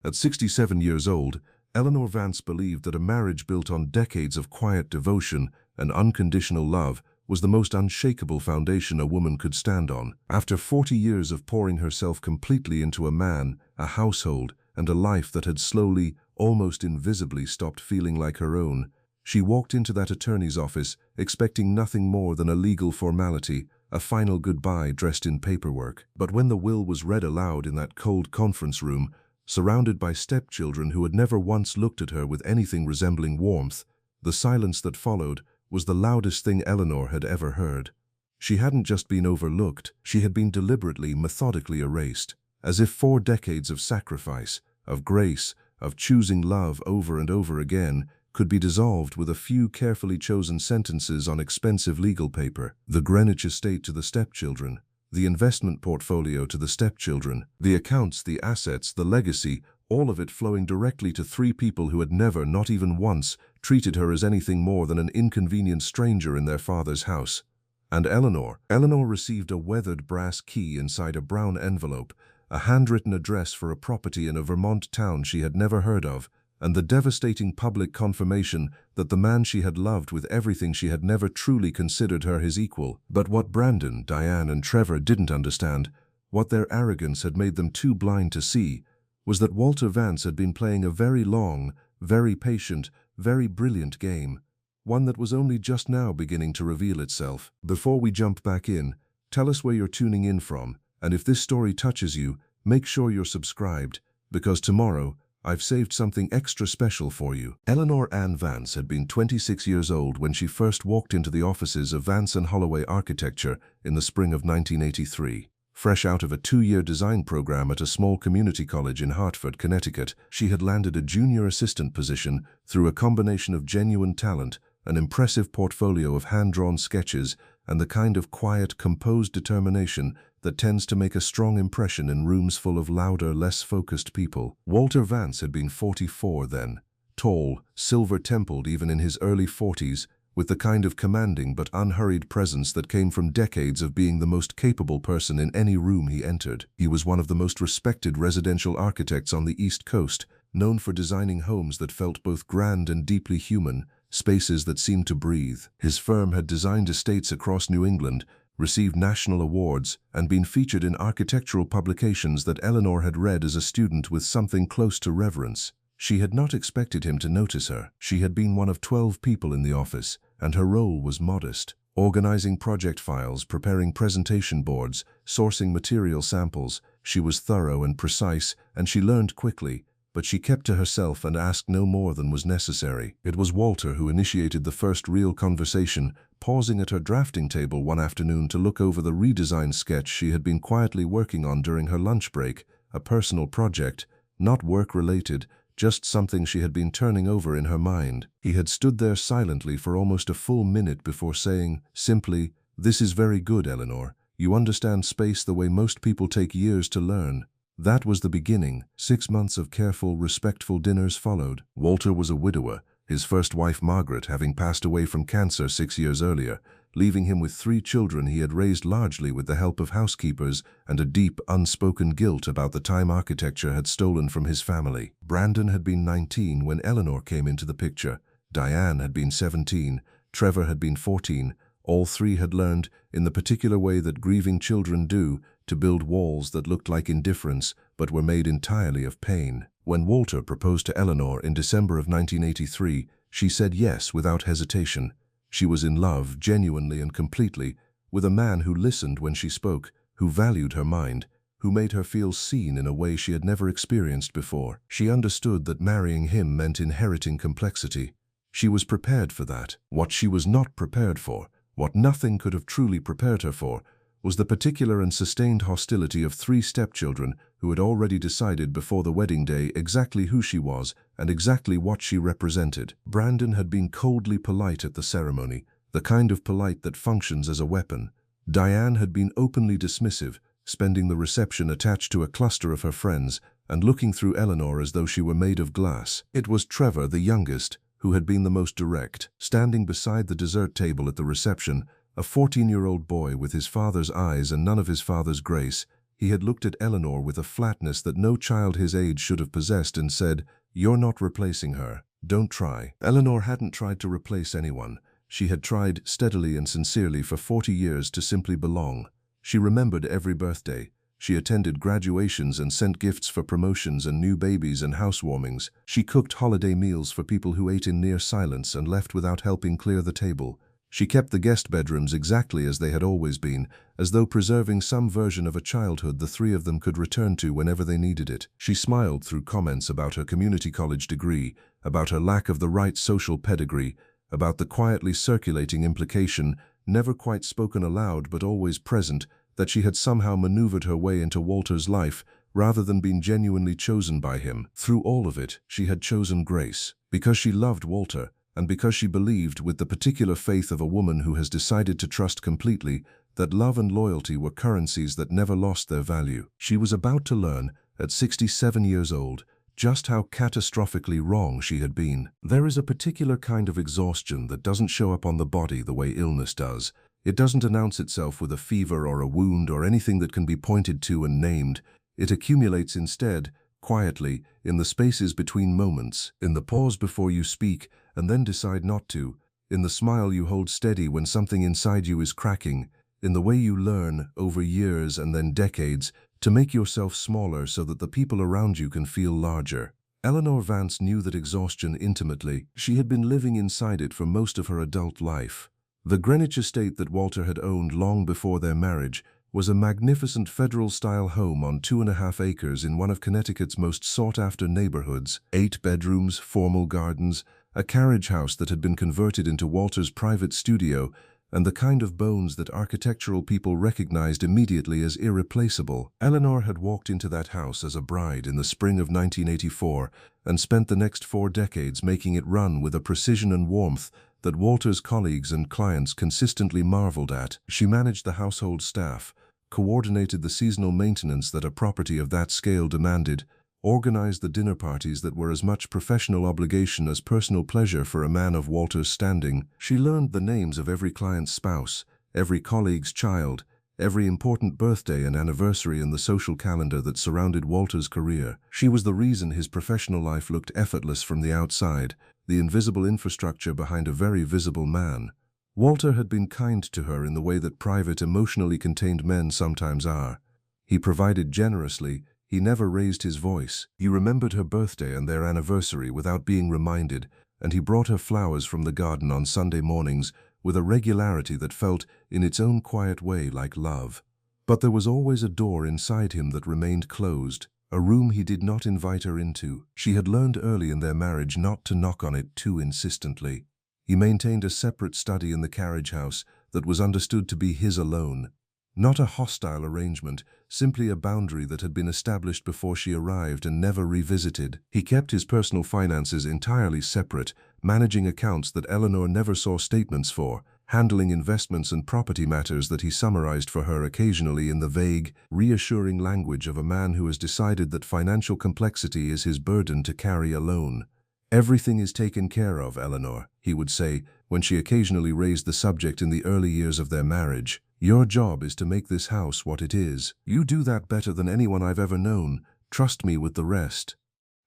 At 67 years old, Eleanor Vance believed that a marriage built on decades of quiet devotion and unconditional love was the most unshakable foundation a woman could stand on. After 40 years of pouring herself completely into a man, a household, and a life that had slowly, almost invisibly stopped feeling like her own, she walked into that attorney's office expecting nothing more than a legal formality, a final goodbye dressed in paperwork. But when the will was read aloud in that cold conference room, surrounded by stepchildren who had never once looked at her with anything resembling warmth, the silence that followed was the loudest thing Eleanor had ever heard. She hadn't just been overlooked, she had been deliberately, methodically erased, as if 4 decades of sacrifice, of grace, of choosing love over and over again, could be dissolved with a few carefully chosen sentences on expensive legal paper. The Greenwich estate to the stepchildren, the investment portfolio to the stepchildren, the accounts, the assets, the legacy, all of it flowing directly to 3 people who had never, not even once, treated her as anything more than an inconvenient stranger in their father's house. And Eleanor received a weathered brass key inside a brown envelope, a handwritten address for a property in a Vermont town she had never heard of, and the devastating public confirmation that the man she had loved with everything she had never truly considered her his equal. But what Brandon, Diane, and Trevor didn't understand, what their arrogance had made them too blind to see, was that Walter Vance had been playing a very long, very patient, very brilliant game, one that was only just now beginning to reveal itself. Before we jump back in, tell us where you're tuning in from, and if this story touches you, make sure you're subscribed, because tomorrow, I've saved something extra special for you. Eleanor Ann Vance had been 26 years old when she first walked into the offices of Vance & Holloway Architecture in the spring of 1983. Fresh out of a 2-year design program at a small community college in Hartford, Connecticut, she had landed a junior assistant position through a combination of genuine talent, an impressive portfolio of hand-drawn sketches, and the kind of quiet, composed determination that tends to make a strong impression in rooms full of louder, less focused people. Walter Vance had been 44 then, tall, silver-templed even in his early 40s, with the kind of commanding but unhurried presence that came from decades of being the most capable person in any room he entered. He was one of the most respected residential architects on the East Coast, known for designing homes that felt both grand and deeply human, spaces that seemed to breathe. His firm had designed estates across New England, received national awards, and been featured in architectural publications that Eleanor had read as a student with something close to reverence. She had not expected him to notice her. She had been one of 12 people in the office, and her role was modest. Organizing project files, preparing presentation boards, sourcing material samples. She was thorough and precise, and she learned quickly, but she kept to herself and asked no more than was necessary. It was Walter who initiated the first real conversation, pausing at her drafting table one afternoon to look over the redesigned sketch she had been quietly working on during her lunch break, a personal project, not work-related, just something she had been turning over in her mind. He had stood there silently for almost a full minute before saying, simply, "This is very good, Eleanor. You understand space the way most people take years to learn." That was the beginning. 6 months of careful, respectful dinners followed. Walter was a widower, his first wife Margaret having passed away from cancer 6 years earlier, leaving him with 3 children he had raised largely with the help of housekeepers and a deep, unspoken guilt about the time architecture had stolen from his family. Brandon had been 19 when Eleanor came into the picture. Diane had been 17. Trevor had been 14. All 3 had learned, in the particular way that grieving children do, to build walls that looked like indifference but were made entirely of pain. When Walter proposed to Eleanor in December of 1983, she said yes without hesitation. She was in love, genuinely and completely, with a man who listened when she spoke, who valued her mind, who made her feel seen in a way she had never experienced before. She understood that marrying him meant inheriting complexity. She was prepared for that. What she was not prepared for, what nothing could have truly prepared her for, was the particular and sustained hostility of 3 stepchildren who had already decided before the wedding day exactly who she was and exactly what she represented. Brandon had been coldly polite at the ceremony, the kind of polite that functions as a weapon. Diane had been openly dismissive, spending the reception attached to a cluster of her friends and looking through Eleanor as though she were made of glass. It was Trevor, the youngest, who had been the most direct, standing beside the dessert table at the reception, a 14-year-old boy with his father's eyes and none of his father's grace, He had looked at Eleanor with a flatness that no child his age should have possessed and said, "You're not replacing her. Don't try." Eleanor hadn't tried to replace anyone. She had tried steadily and sincerely for 40 years to simply belong. She remembered every birthday. She attended graduations and sent gifts for promotions and new babies and housewarmings. She cooked holiday meals for people who ate in near silence and left without helping clear the table. She kept the guest bedrooms exactly as they had always been, as though preserving some version of a childhood the three of them could return to whenever they needed it. She smiled through comments about her community college degree, about her lack of the right social pedigree, about the quietly circulating implication, never quite spoken aloud but always present, that she had somehow maneuvered her way into Walter's life rather than been genuinely chosen by him. Through all of it, she had chosen grace, because she loved Walter, and because she believed, with the particular faith of a woman who has decided to trust completely, that love and loyalty were currencies that never lost their value. She was about to learn, at 67 years old, just how catastrophically wrong she had been. There is a particular kind of exhaustion that doesn't show up on the body the way illness does. It doesn't announce itself with a fever or a wound or anything that can be pointed to and named. It accumulates instead, quietly, in the spaces between moments, in the pause before you speak and then decide not to, in the smile you hold steady when something inside you is cracking, in the way you learn, over years and then decades, to make yourself smaller so that the people around you can feel larger. Eleanor Vance knew that exhaustion intimately. She had been living inside it for most of her adult life. The Greenwich estate that Walter had owned long before their marriage was a magnificent federal-style home on 2.5 acres in one of Connecticut's most sought-after neighborhoods. 8 bedrooms, formal gardens, a carriage house that had been converted into Walter's private studio, and the kind of bones that architectural people recognized immediately as irreplaceable. Eleanor had walked into that house as a bride in the spring of 1984 and spent the next 4 decades making it run with a precision and warmth that Walter's colleagues and clients consistently marveled at. She managed the household staff, coordinated the seasonal maintenance that a property of that scale demanded, organized the dinner parties that were as much professional obligation as personal pleasure for a man of Walter's standing. She learned the names of every client's spouse, every colleague's child, every important birthday and anniversary in the social calendar that surrounded Walter's career. She was the reason his professional life looked effortless from the outside, the invisible infrastructure behind a very visible man. Walter had been kind to her in the way that private, emotionally contained men sometimes are. He provided generously. He never raised his voice. He remembered her birthday and their anniversary without being reminded, and he brought her flowers from the garden on Sunday mornings with a regularity that felt, in its own quiet way, like love. But there was always a door inside him that remained closed, a room he did not invite her into. She had learned early in their marriage not to knock on it too insistently. He maintained a separate study in the carriage house that was understood to be his alone. Not a hostile arrangement, simply a boundary that had been established before she arrived and never revisited. He kept his personal finances entirely separate, managing accounts that Eleanor never saw statements for, handling investments and property matters that he summarized for her occasionally in the vague, reassuring language of a man who has decided that financial complexity is his burden to carry alone. "Everything is taken care of, Eleanor," he would say, when she occasionally raised the subject in the early years of their marriage. "Your job is to make this house what it is. You do that better than anyone I've ever known. Trust me with the rest."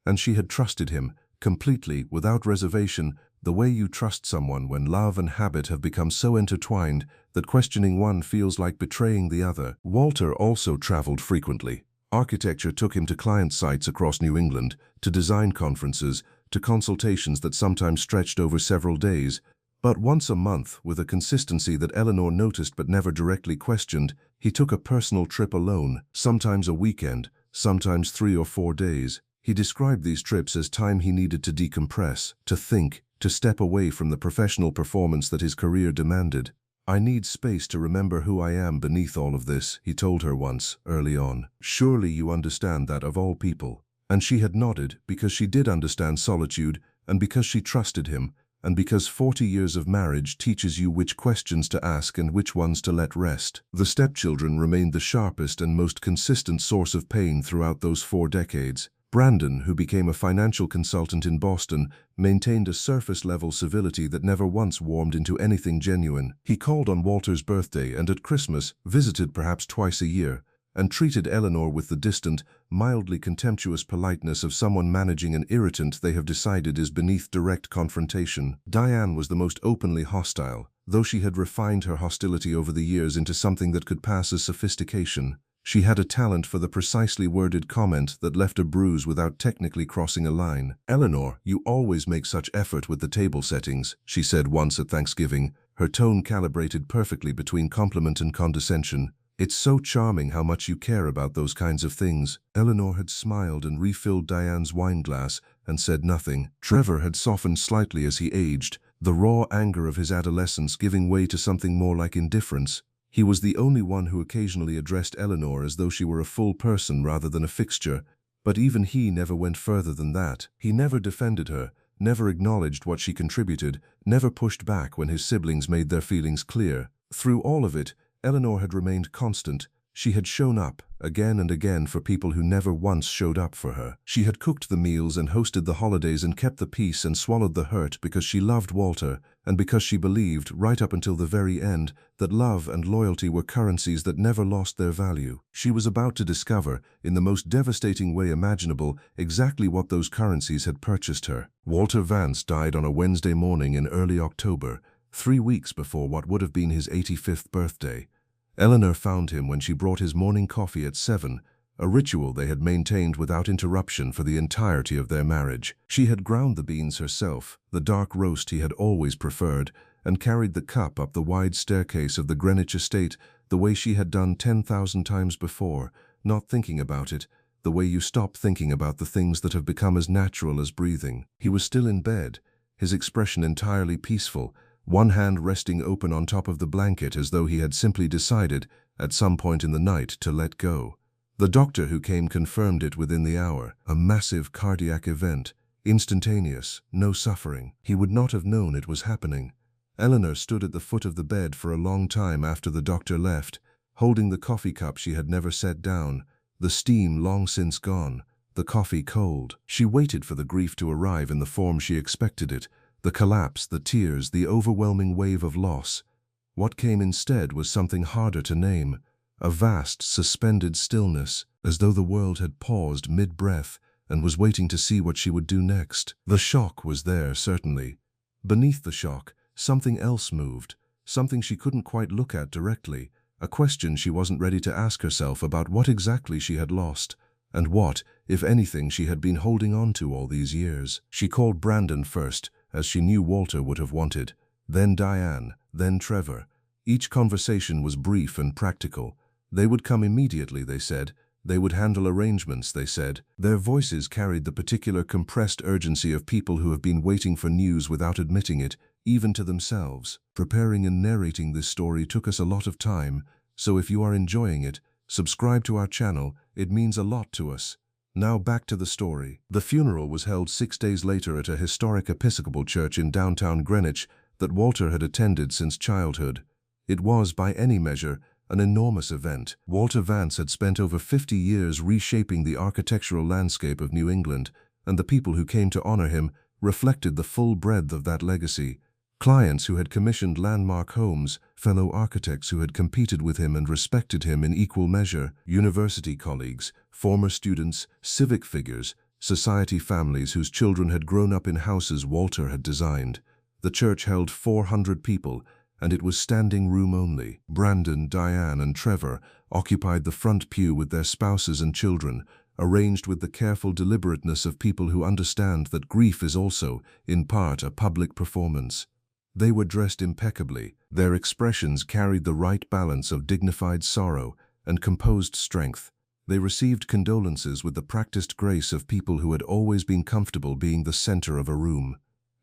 And she had trusted him, completely, without reservation, the way you trust someone when love and habit have become so intertwined that questioning one feels like betraying the other. Walter also traveled frequently. Architecture took him to client sites across New England, to design conferences, to consultations that sometimes stretched over several days. But once a month, with a consistency that Eleanor noticed but never directly questioned, he took a personal trip alone, sometimes a weekend, sometimes 3 or 4 days. He described these trips as time he needed to decompress, to think, to step away from the professional performance that his career demanded. "I need space to remember who I am beneath all of this," he told her once, early on. "Surely you understand that of all people." And she had nodded, because she did understand solitude, and because she trusted him, and because 40 years of marriage teaches you which questions to ask and which ones to let rest. The stepchildren remained the sharpest and most consistent source of pain throughout those 4 decades. Brandon, who became a financial consultant in Boston, maintained a surface-level civility that never once warmed into anything genuine. He called on Walter's birthday and at Christmas, visited perhaps twice a year, and treated Eleanor with the distant, mildly contemptuous politeness of someone managing an irritant they have decided is beneath direct confrontation. Diane was the most openly hostile, though she had refined her hostility over the years into something that could pass as sophistication. She had a talent for the precisely worded comment that left a bruise without technically crossing a line. "Eleanor, you always make such effort with the table settings," she said once at Thanksgiving, her tone calibrated perfectly between compliment and condescension. "It's so charming how much you care about those kinds of things." Eleanor had smiled and refilled Diane's wine glass and said nothing. Trevor had softened slightly as he aged, the raw anger of his adolescence giving way to something more like indifference. He was the only one who occasionally addressed Eleanor as though she were a full person rather than a fixture, but even he never went further than that. He never defended her, never acknowledged what she contributed, never pushed back when his siblings made their feelings clear. Through all of it, Eleanor had remained constant. She had shown up, again and again, for people who never once showed up for her. She had cooked the meals and hosted the holidays and kept the peace and swallowed the hurt because she loved Walter, and because she believed, right up until the very end, that love and loyalty were currencies that never lost their value. She was about to discover, in the most devastating way imaginable, exactly what those currencies had purchased her. Walter Vance died on a Wednesday morning in early October, 3 weeks before what would have been his 85th birthday. Eleanor found him when she brought his morning coffee at 7, a ritual they had maintained without interruption for the entirety of their marriage. She had ground the beans herself, the dark roast he had always preferred, and carried the cup up the wide staircase of the Greenwich estate the way she had done 10,000 times before, not thinking about it, the way you stop thinking about the things that have become as natural as breathing. He was still in bed, his expression entirely peaceful, one hand resting open on top of the blanket as though he had simply decided, at some point in the night, to let go. The doctor who came confirmed it within the hour. A massive cardiac event, instantaneous, no suffering. He would not have known it was happening. Eleanor stood at the foot of the bed for a long time after the doctor left, holding the coffee cup she had never set down, the steam long since gone, the coffee cold. She waited for the grief to arrive in the form she expected it, the collapse, the tears, the overwhelming wave of loss. What came instead was something harder to name, a vast, suspended stillness, as though the world had paused mid-breath and was waiting to see what she would do next. The shock was there, certainly. Beneath the shock, something else moved, something she couldn't quite look at directly, a question she wasn't ready to ask herself about what exactly she had lost, and what, if anything, she had been holding on to all these years. She called Brandon first, as she knew Walter would have wanted, then Diane, then Trevor. Each conversation was brief and practical. They would come immediately, they said. They would handle arrangements, they said. Their voices carried the particular compressed urgency of people who have been waiting for news without admitting it, even to themselves. Preparing and narrating this story took us a lot of time, so if you are enjoying it, subscribe to our channel. It means a lot to us. Now back to the story. The funeral was held 6 days later at a historic Episcopal church in downtown Greenwich that Walter had attended since childhood. It was, by any measure, an enormous event. Walter Vance had spent over 50 years reshaping the architectural landscape of New England, and the people who came to honor him reflected the full breadth of that legacy. Clients who had commissioned landmark homes, fellow architects who had competed with him and respected him in equal measure, university colleagues, former students, civic figures, society families whose children had grown up in houses Walter had designed. The church held 400 people, and it was standing room only. Brandon, Diane, and Trevor occupied the front pew with their spouses and children, arranged with the careful deliberateness of people who understand that grief is also, in part, a public performance. They were dressed impeccably. Their expressions carried the right balance of dignified sorrow and composed strength. They received condolences with the practiced grace of people who had always been comfortable being the center of a room.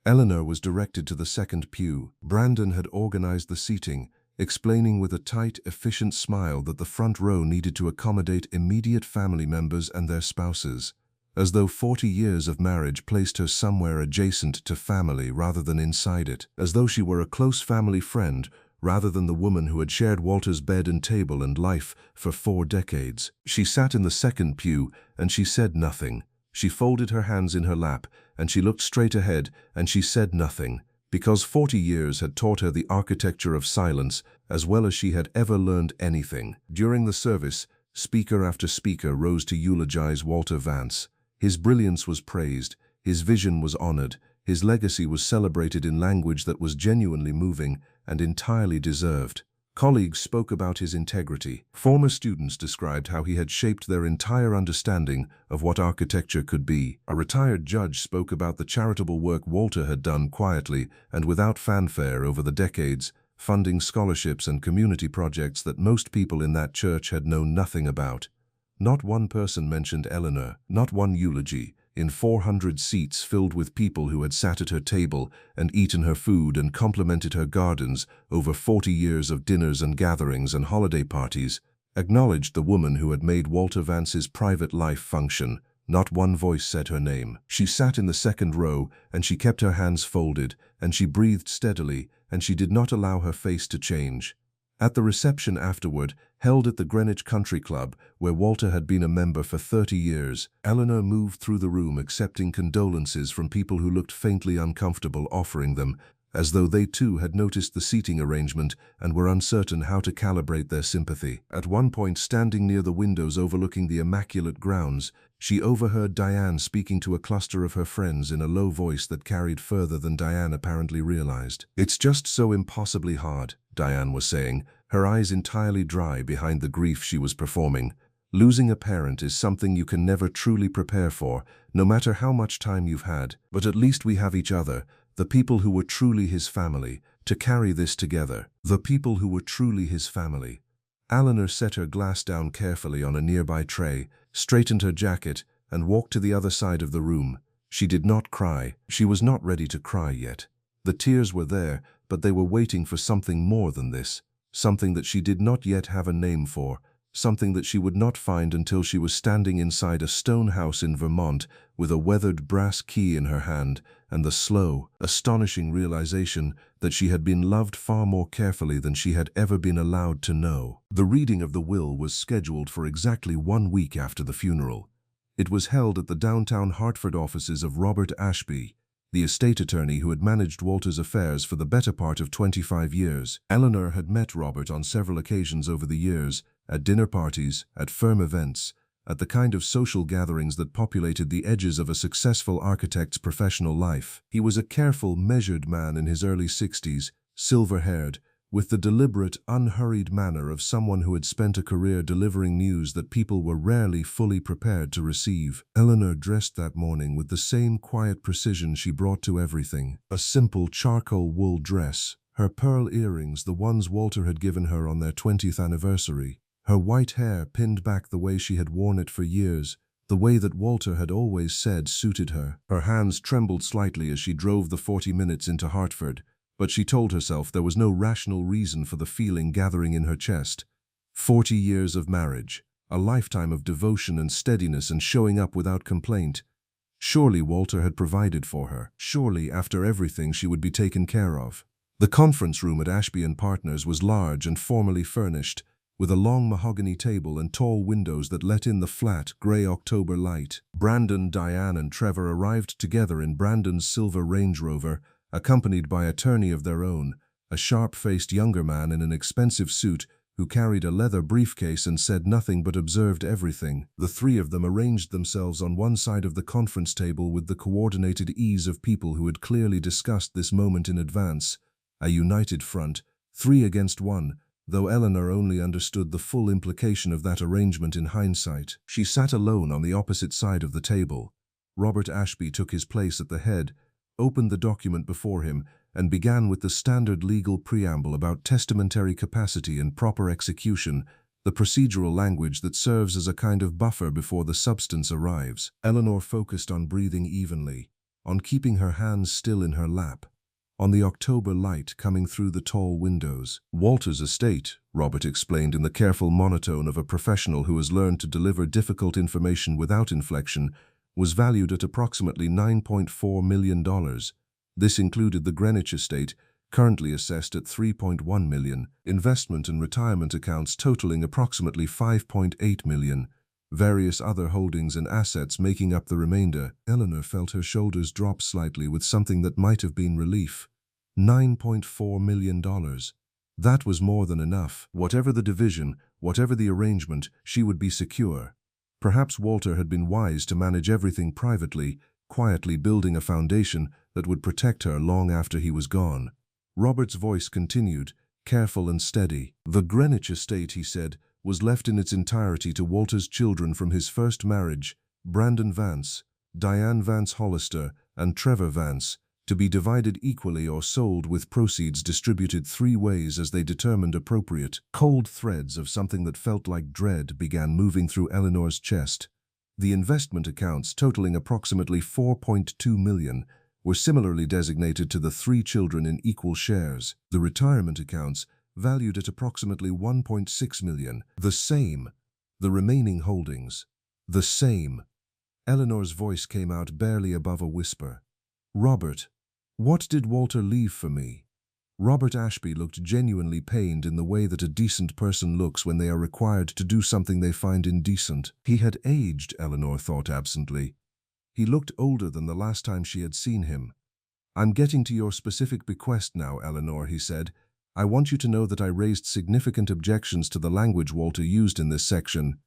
Eleanor was directed to the second pew. Brandon had organized the seating, explaining with a tight, efficient smile that the front row needed to accommodate immediate family members and their spouses, as though 40 years of marriage placed her somewhere adjacent to family rather than inside it, as though she were a close family friend rather than the woman who had shared Walter's bed and table and life for 4 decades. She sat in the second pew, and she said nothing. She folded her hands in her lap, and she looked straight ahead, and she said nothing, because 40 years had taught her the architecture of silence as well as she had ever learned anything. During the service, Speaker after speaker rose to eulogize Walter Vance. His brilliance was praised, his vision was honored, his legacy was celebrated in language that was genuinely moving and entirely deserved. Colleagues spoke about his integrity. Former students described how he had shaped their entire understanding of what architecture could be. A retired judge spoke about the charitable work Walter had done quietly and without fanfare over the decades, funding scholarships and community projects that most people in that church had known nothing about. Not one person mentioned Eleanor, not one eulogy. In 400 seats filled with people who had sat at her table and eaten her food and complimented her gardens over 40 years of dinners and gatherings and holiday parties, acknowledged the woman who had made Walter Vance's private life function. Not one voice said her name. She sat in the second row, and she kept her hands folded, and she breathed steadily, and she did not allow her face to change. At the reception afterward, held at the Greenwich Country Club, where Walter had been a member for 30 years, Eleanor moved through the room accepting condolences from people who looked faintly uncomfortable, offering them, as though they too had noticed the seating arrangement and were uncertain how to calibrate their sympathy. At one point, standing near the windows overlooking the immaculate grounds, she overheard Diane speaking to a cluster of her friends in a low voice that carried further than Diane apparently realized. "It's just so impossibly hard," Diane was saying, her eyes entirely dry behind the grief she was performing. "Losing a parent is something you can never truly prepare for, no matter how much time you've had. But at least we have each other, the people who were truly his family, to carry this together. The people who were truly his family." Eleanor set her glass down carefully on a nearby tray, straightened her jacket, and walked to the other side of the room. She did not cry. She was not ready to cry yet. The tears were there, but they were waiting for something more than this, something that she did not yet have a name for, something that she would not find until she was standing inside a stone house in Vermont with a weathered brass key in her hand and the slow, astonishing realization that she had been loved far more carefully than she had ever been allowed to know. The reading of the will was scheduled for exactly 1 week after the funeral. It was held at the downtown Hartford offices of Robert Ashby, the estate attorney who had managed Walter's affairs for the better part of 25 years. Eleanor had met Robert on several occasions over the years, at dinner parties, at firm events, at the kind of social gatherings that populated the edges of a successful architect's professional life. He was a careful, measured man in his early 60s, silver-haired, with the deliberate, unhurried manner of someone who had spent a career delivering news that people were rarely fully prepared to receive. Eleanor dressed that morning with the same quiet precision she brought to everything. A simple charcoal wool dress, her pearl earrings, the ones Walter had given her on their 20th anniversary, her white hair pinned back the way she had worn it for years, the way that Walter had always said suited her. Her hands trembled slightly as she drove the 40 minutes into Hartford, but she told herself there was no rational reason for the feeling gathering in her chest. 40 years of marriage, a lifetime of devotion and steadiness and showing up without complaint. Surely Walter had provided for her. Surely, after everything, she would be taken care of. The conference room at Ashby & Partners was large and formally furnished, with a long mahogany table and tall windows that let in the flat, gray October light. Brandon, Diane, and Trevor arrived together in Brandon's silver Range Rover, accompanied by an attorney of their own, a sharp-faced younger man in an expensive suit who carried a leather briefcase and said nothing but observed everything. The three of them arranged themselves on one side of the conference table with the coordinated ease of people who had clearly discussed this moment in advance. A united front, 3 against 1, though Eleanor only understood the full implication of that arrangement in hindsight. She sat alone on the opposite side of the table. Robert Ashby took his place at the head, opened the document before him, and began with the standard legal preamble about testamentary capacity and proper execution, the procedural language that serves as a kind of buffer before the substance arrives. Eleanor focused on breathing evenly, on keeping her hands still in her lap, on the October light coming through the tall windows. Walter's estate, Robert explained in the careful monotone of a professional who has learned to deliver difficult information without inflection, was valued at approximately $9.4 million. This included the Greenwich estate, currently assessed at $3.1 million, investment and retirement accounts totaling approximately $5.8 million, various other holdings and assets making up the remainder. Eleanor felt her shoulders drop slightly with something that might have been relief. $9.4 million. That was more than enough. Whatever the division, whatever the arrangement, she would be secure. Perhaps Walter had been wise to manage everything privately, quietly building a foundation that would protect her long after he was gone. Robert's voice continued, careful and steady. The Greenwich estate, he said, was left in its entirety to Walter's children from his first marriage, Brandon Vance, Diane Vance Hollister, and Trevor Vance, to be divided equally or sold with proceeds distributed 3 ways as they determined appropriate. Cold threads of something that felt like dread began moving through Eleanor's chest. The investment accounts, totaling approximately $4.2 million, were similarly designated to the 3 children in equal shares. The retirement accounts, valued at approximately $1.6 million, the same. The remaining holdings, the same. Eleanor's voice came out barely above a whisper. Robert, what did Walter leave for me? Robert Ashby looked genuinely pained in the way that a decent person looks when they are required to do something they find indecent. He had aged, Eleanor thought absently. He looked older than the last time she had seen him. I'm getting to your specific bequest now, Eleanor, he said. I want you to know that I raised significant objections to the language Walter used in this section.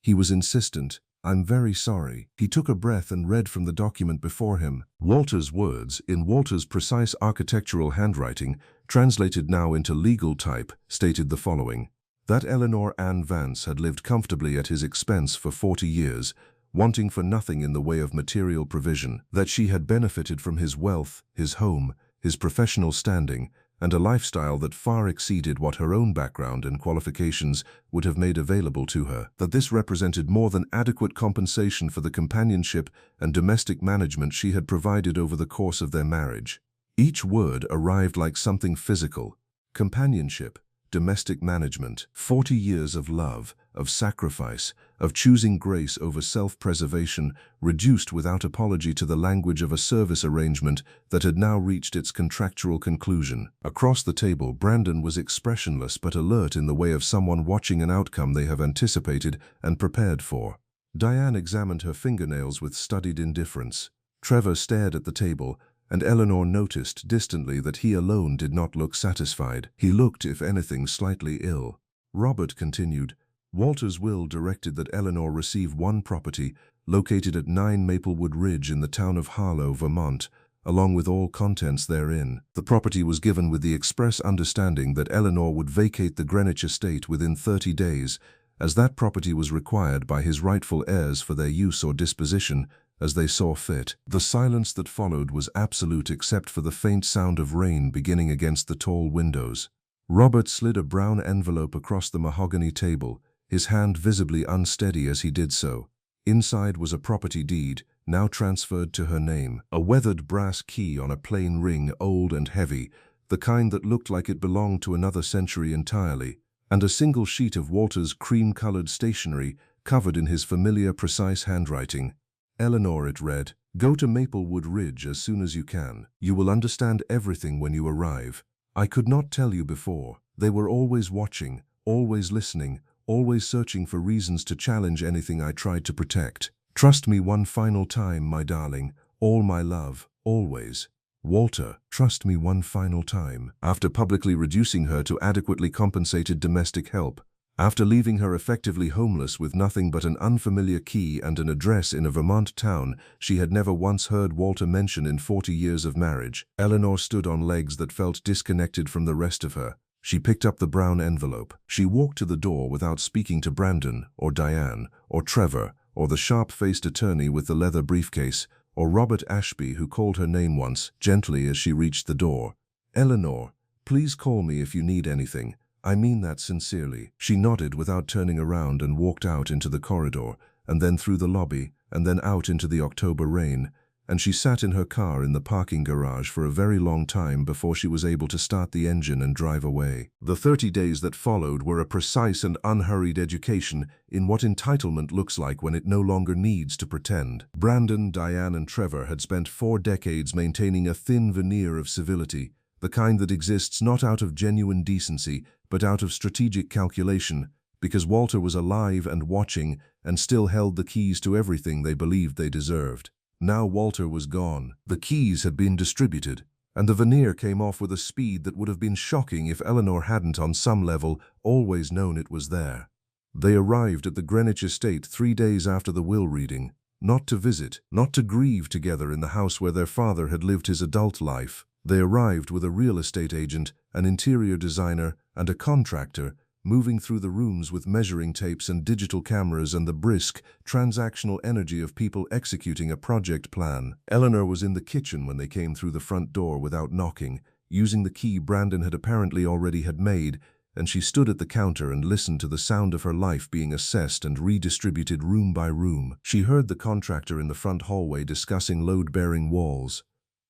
He was insistent. I'm very sorry. He took a breath and read from the document before him. Walter's words, in Walter's precise architectural handwriting, translated now into legal type, stated the following: that Eleanor Ann Vance had lived comfortably at his expense for 40 years, wanting for nothing in the way of material provision, that she had benefited from his wealth, his home, his professional standing, and a lifestyle that far exceeded what her own background and qualifications would have made available to her, that this represented more than adequate compensation for the companionship and domestic management she had provided over the course of their marriage. Each word arrived like something physical: companionship, domestic management, 40 years of love, of sacrifice, of choosing grace over self-preservation, reduced without apology to the language of a service arrangement that had now reached its contractual conclusion. Across the table, Brandon was expressionless but alert in the way of someone watching an outcome they have anticipated and prepared for. Diane examined her fingernails with studied indifference. Trevor stared at the table, and Eleanor noticed distantly that he alone did not look satisfied. He looked, if anything, slightly ill. Robert continued, Walter's will directed that Eleanor receive one property located at 9 Maplewood Ridge in the town of Harlow, Vermont, along with all contents therein. The property was given with the express understanding that Eleanor would vacate the Greenwich estate within 30 days, as that property was required by his rightful heirs for their use or disposition as they saw fit. The silence that followed was absolute except for the faint sound of rain beginning against the tall windows. Robert slid a brown envelope across the mahogany table, his hand visibly unsteady as he did so. Inside was a property deed, now transferred to her name, a weathered brass key on a plain ring, old and heavy, the kind that looked like it belonged to another century entirely, and a single sheet of Walter's cream-colored stationery covered in his familiar, precise handwriting. Eleanor, it read, go to Maplewood Ridge as soon as you can. You will understand everything when you arrive. I could not tell you before. They were always watching, always listening, always searching for reasons to challenge anything I tried to protect. Trust me one final time, my darling. All my love, always. Walter, trust me one final time. After publicly reducing her to adequately compensated domestic help, after leaving her effectively homeless with nothing but an unfamiliar key and an address in a Vermont town she had never once heard Walter mention in 40 years of marriage, Eleanor stood on legs that felt disconnected from the rest of her. She picked up the brown envelope. She walked to the door without speaking to Brandon, or Diane, or Trevor, or the sharp-faced attorney with the leather briefcase, or Robert Ashby, who called her name once, gently as she reached the door. Eleanor, please call me if you need anything. I mean that sincerely. She nodded without turning around and walked out into the corridor, and then through the lobby, and then out into the October rain, and she sat in her car in the parking garage for a very long time before she was able to start the engine and drive away. The 30 days that followed were a precise and unhurried education in what entitlement looks like when it no longer needs to pretend. Brandon, Diane, and Trevor had spent 4 decades maintaining a thin veneer of civility, the kind that exists not out of genuine decency, but out of strategic calculation, because Walter was alive and watching and still held the keys to everything they believed they deserved. Now Walter was gone. The keys had been distributed, and the veneer came off with a speed that would have been shocking if Eleanor hadn't, on some level, always known it was there. They arrived at the Greenwich estate 3 days after the will reading, not to visit, not to grieve together in the house where their father had lived his adult life. They arrived with a real estate agent, an interior designer, and a contractor, moving through the rooms with measuring tapes and digital cameras and the brisk, transactional energy of people executing a project plan. Eleanor was in the kitchen when they came through the front door without knocking, using the key Brandon had apparently already had made, and she stood at the counter and listened to the sound of her life being assessed and redistributed room by room. She heard the contractor in the front hallway discussing load-bearing walls.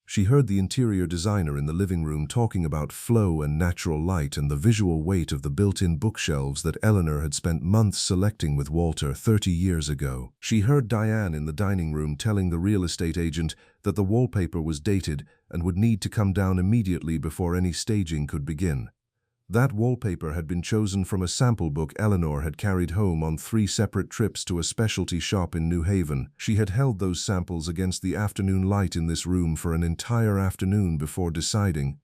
She heard the interior designer in the living room talking about flow and natural light and the visual weight of the built-in bookshelves that Eleanor had spent months selecting with Walter 30 years ago. She heard Diane in the dining room telling the real estate agent that the wallpaper was dated and would need to come down immediately before any staging could begin. That wallpaper had been chosen from a sample book Eleanor had carried home on 3 separate trips to a specialty shop in New Haven. She had held those samples against the afternoon light in this room for an entire afternoon before deciding.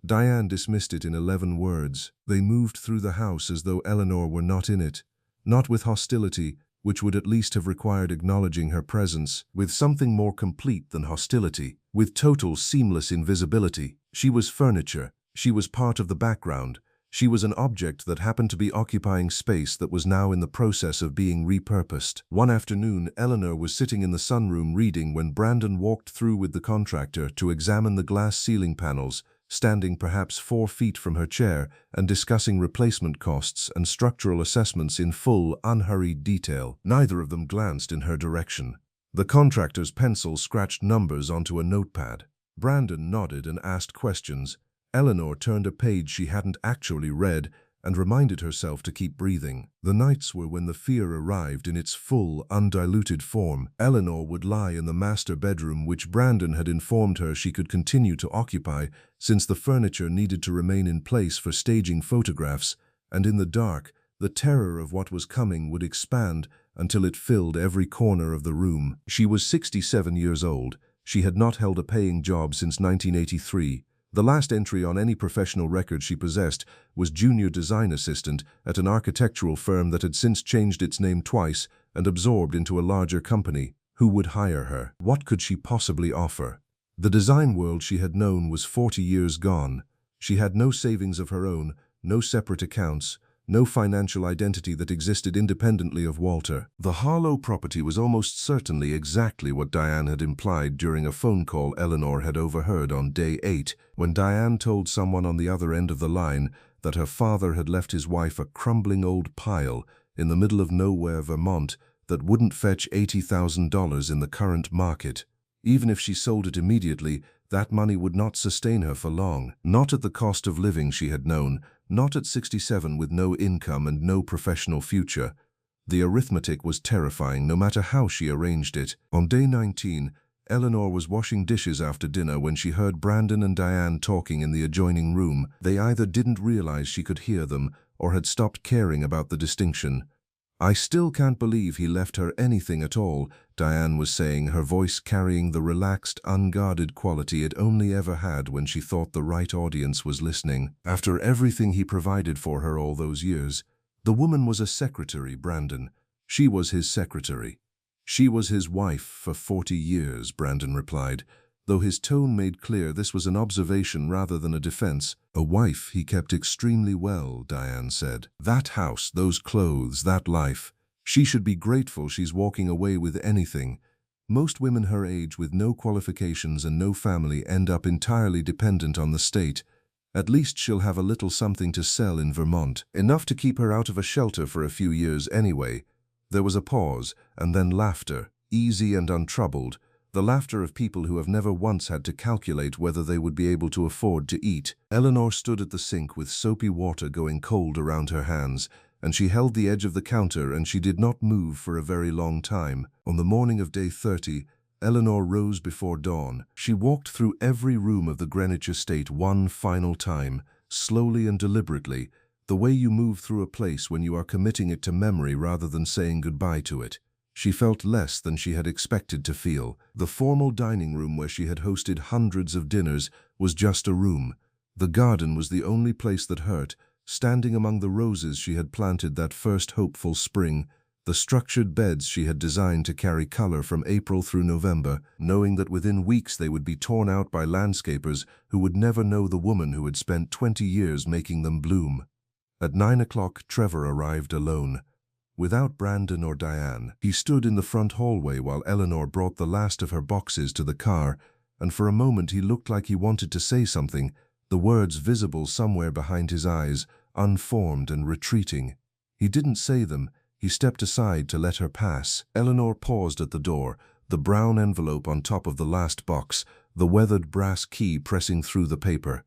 Diane dismissed it in 11 words. They moved through the house as though Eleanor were not in it. Not with hostility, which would at least have required acknowledging her presence, with something more complete than hostility, with total seamless invisibility. She was furniture. She was part of the background. She was an object that happened to be occupying space that was now in the process of being repurposed. One afternoon, Eleanor was sitting in the sunroom reading when Brandon walked through with the contractor to examine the glass ceiling panels, standing perhaps 4 feet from her chair and discussing replacement costs and structural assessments in full, unhurried detail. Neither of them glanced in her direction. The contractor's pencil scratched numbers onto a notepad. Brandon nodded and asked questions. Eleanor turned a page she hadn't actually read and reminded herself to keep breathing. The nights were when the fear arrived in its full, undiluted form. Eleanor would lie in the master bedroom which Brandon had informed her she could continue to occupy since the furniture needed to remain in place for staging photographs, and in the dark, the terror of what was coming would expand until it filled every corner of the room. She was 67 years old. She had not held a paying job since 1983. The last entry on any professional record she possessed was junior design assistant at an architectural firm that had since changed its name twice and absorbed into a larger company. Who would hire her? What could she possibly offer? The design world she had known was 40 years gone. She had no savings of her own, no separate accounts, no financial identity that existed independently of Walter. The Harlow property was almost certainly exactly what Diane had implied during a phone call Eleanor had overheard on day 8, when Diane told someone on the other end of the line that her father had left his wife a crumbling old pile in the middle of nowhere, Vermont, that wouldn't fetch $80,000 in the current market. Even if she sold it immediately, that money would not sustain her for long. Not at the cost of living she had known, not at 67 with no income and no professional future. The arithmetic was terrifying no matter how she arranged it. On day 19, Eleanor was washing dishes after dinner when she heard Brandon and Diane talking in the adjoining room. They either didn't realize she could hear them or had stopped caring about the distinction. "I still can't believe he left her anything at all," Diane was saying, her voice carrying the relaxed, unguarded quality it only ever had when she thought the right audience was listening. After everything he provided for her all those years, the woman was a secretary, Brandon. She was his secretary. "She was his wife for 40 years, Brandon replied, though his tone made clear this was an observation rather than a defense. "A wife he kept extremely well," Diane said. "That house, those clothes, that life. She should be grateful she's walking away with anything. Most women her age with no qualifications and no family end up entirely dependent on the state. At least she'll have a little something to sell in Vermont, enough to keep her out of a shelter for a few years anyway." There was a pause, and then laughter, easy and untroubled, the laughter of people who have never once had to calculate whether they would be able to afford to eat. Eleanor stood at the sink with soapy water going cold around her hands, and she held the edge of the counter and she did not move for a very long time. On the morning of day 30, Eleanor rose before dawn. She walked through every room of the Greenwich estate one final time, slowly and deliberately, the way you move through a place when you are committing it to memory rather than saying goodbye to it. She felt less than she had expected to feel. The formal dining room where she had hosted hundreds of dinners was just a room. The garden was the only place that hurt, standing among the roses she had planted that first hopeful spring, the structured beds she had designed to carry color from April through November, knowing that within weeks they would be torn out by landscapers who would never know the woman who had spent 20 years making them bloom. At 9 o'clock, Trevor arrived alone. Without Brandon or Diane, he stood in the front hallway while Eleanor brought the last of her boxes to the car, and for a moment he looked like he wanted to say something, the words visible somewhere behind his eyes, unformed and retreating. He didn't say them. He stepped aside to let her pass. Eleanor paused at the door, the brown envelope on top of the last box, the weathered brass key pressing through the paper.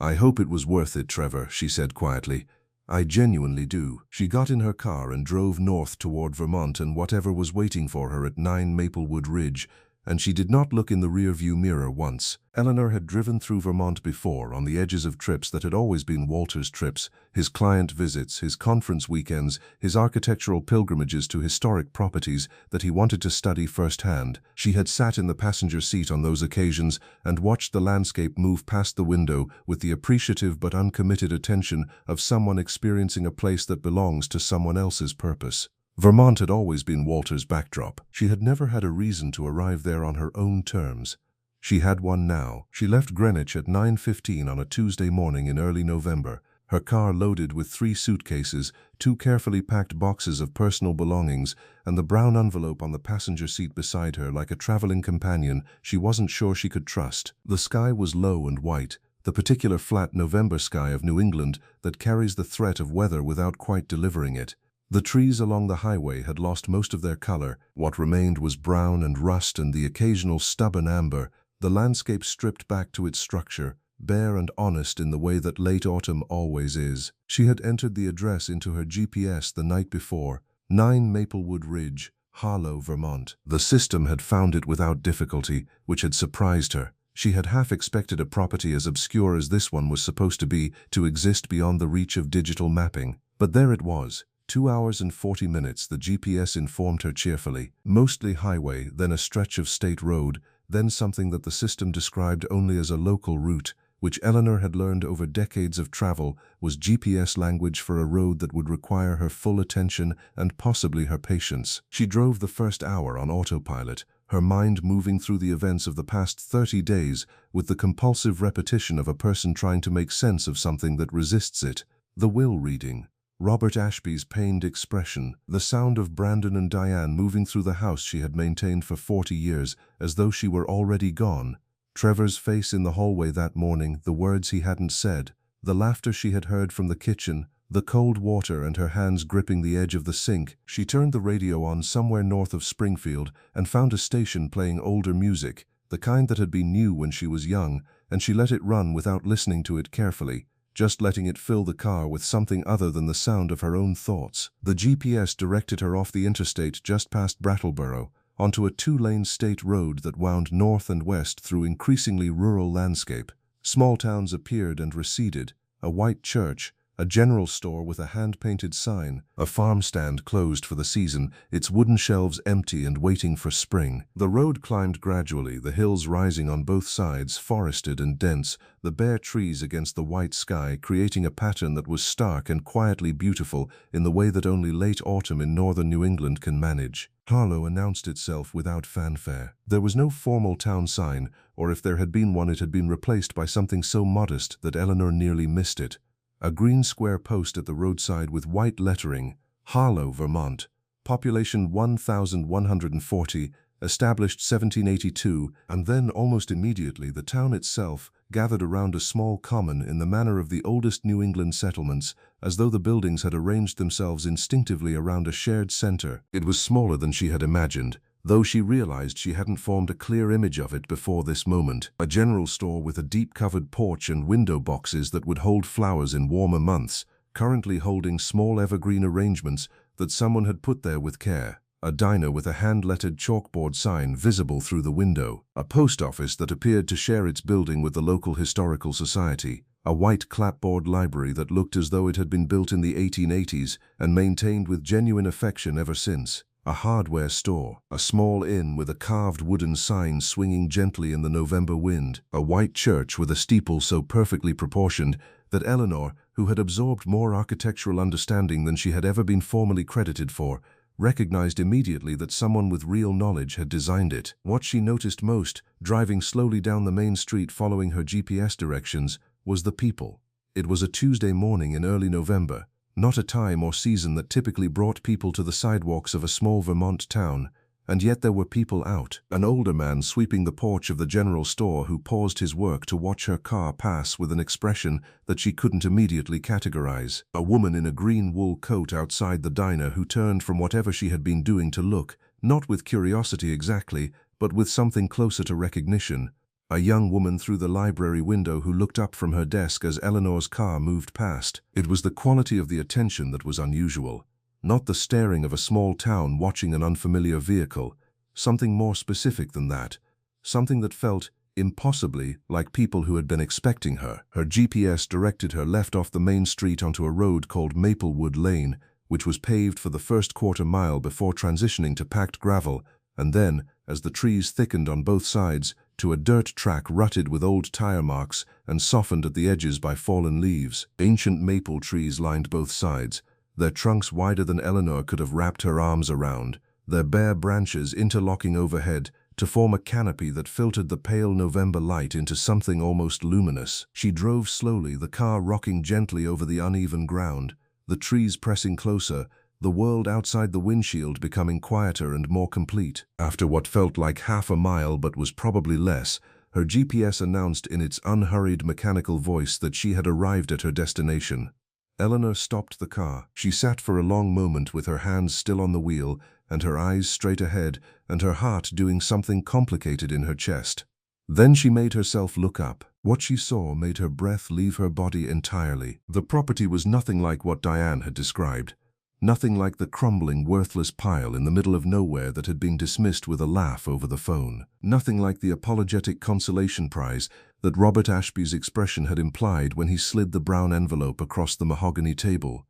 "I hope it was worth it, Trevor," she said quietly. "I genuinely do." She got in her car and drove north toward Vermont and whatever was waiting for her at 9 Maplewood Ridge, and she did not look in the rearview mirror once. Eleanor had driven through Vermont before, on the edges of trips that had always been Walter's trips, his client visits, his conference weekends, his architectural pilgrimages to historic properties that he wanted to study firsthand. She had sat in the passenger seat on those occasions and watched the landscape move past the window with the appreciative but uncommitted attention of someone experiencing a place that belongs to someone else's purpose. Vermont had always been Walter's backdrop. She had never had a reason to arrive there on her own terms. She had one now. She left Greenwich at 9:15 on a Tuesday morning in early November, her car loaded with 3 suitcases, 2 carefully packed boxes of personal belongings, and the brown envelope on the passenger seat beside her like a traveling companion she wasn't sure she could trust. The sky was low and white, the particular flat November sky of New England that carries the threat of weather without quite delivering it. The trees along the highway had lost most of their color. What remained was brown and rust and the occasional stubborn amber, the landscape stripped back to its structure, bare and honest in the way that late autumn always is. She had entered the address into her GPS the night before, 9 Maplewood Ridge, Harlow, Vermont. The system had found it without difficulty, which had surprised her. She had half expected a property as obscure as this one was supposed to be to exist beyond the reach of digital mapping. But there it was. 2 hours and 40 minutes, the GPS informed her cheerfully. Mostly highway, then a stretch of state road, then something that the system described only as a local route, which Eleanor had learned over decades of travel was GPS language for a road that would require her full attention and possibly her patience. She drove the first hour on autopilot, her mind moving through the events of the past 30 days with the compulsive repetition of a person trying to make sense of something that resists it. The will reading. Robert Ashby's pained expression, the sound of Brandon and Diane moving through the house she had maintained for 40 years, as though she were already gone. Trevor's face in the hallway that morning, the words he hadn't said, the laughter she had heard from the kitchen, the cold water and her hands gripping the edge of the sink. She turned the radio on somewhere north of Springfield and found a station playing older music, the kind that had been new when she was young, and she let it run without listening to it carefully, just letting it fill the car with something other than the sound of her own thoughts. The GPS directed her off the interstate just past Brattleboro, onto a 2-lane state road that wound north and west through increasingly rural landscape. Small towns appeared and receded, a white church, a general store with a hand-painted sign, a farm stand closed for the season, its wooden shelves empty and waiting for spring. The road climbed gradually, the hills rising on both sides, forested and dense, the bare trees against the white sky creating a pattern that was stark and quietly beautiful in the way that only late autumn in northern New England can manage. Harlow announced itself without fanfare. There was no formal town sign, or if there had been one it had been replaced by something so modest that Eleanor nearly missed it. A green square post at the roadside with white lettering, Harlow, Vermont, population 1,140, established 1782, and then almost immediately the town itself gathered around a small common in the manner of the oldest New England settlements, as though the buildings had arranged themselves instinctively around a shared center. It was smaller than she had imagined, though she realized she hadn't formed a clear image of it before this moment. A general store with a deep-covered porch and window boxes that would hold flowers in warmer months, currently holding small evergreen arrangements that someone had put there with care. A diner with a hand-lettered chalkboard sign visible through the window. A post office that appeared to share its building with the local historical society. A white clapboard library that looked as though it had been built in the 1880s and maintained with genuine affection ever since. A hardware store, a small inn with a carved wooden sign swinging gently in the November wind, a white church with a steeple so perfectly proportioned that Eleanor, who had absorbed more architectural understanding than she had ever been formally credited for, recognized immediately that someone with real knowledge had designed it. What she noticed most, driving slowly down the main street following her GPS directions, was the people. It was a Tuesday morning in early November, not a time or season that typically brought people to the sidewalks of a small Vermont town, and yet there were people out. An older man sweeping the porch of the general store who paused his work to watch her car pass with an expression that she couldn't immediately categorize. A woman in a green wool coat outside the diner who turned from whatever she had been doing to look, not with curiosity exactly, but with something closer to recognition. A young woman through the library window who looked up from her desk as Eleanor's car moved past. It was the quality of the attention that was unusual. Not the staring of a small town watching an unfamiliar vehicle, something more specific than that, something that felt, impossibly, like people who had been expecting her. Her GPS directed her left off the main street onto a road called Maplewood Lane, which was paved for the first quarter-mile before transitioning to packed gravel, and then, as the trees thickened on both sides, to a dirt track rutted with old tire marks and softened at the edges by fallen leaves. Ancient maple trees lined both sides, their trunks wider than Eleanor could have wrapped her arms around, their bare branches interlocking overhead to form a canopy that filtered the pale November light into something almost luminous. She drove slowly, the car rocking gently over the uneven ground, the trees pressing closer, the world outside the windshield becoming quieter and more complete. After what felt like half a mile but was probably less, her GPS announced in its unhurried mechanical voice that she had arrived at her destination. Eleanor stopped the car. She sat for a long moment with her hands still on the wheel and her eyes straight ahead and her heart doing something complicated in her chest. Then she made herself look up. What she saw made her breath leave her body entirely. The property was nothing like what Diane had described. Nothing like the crumbling, worthless pile in the middle of nowhere that had been dismissed with a laugh over the phone. Nothing like the apologetic consolation prize that Robert Ashby's expression had implied when he slid the brown envelope across the mahogany table.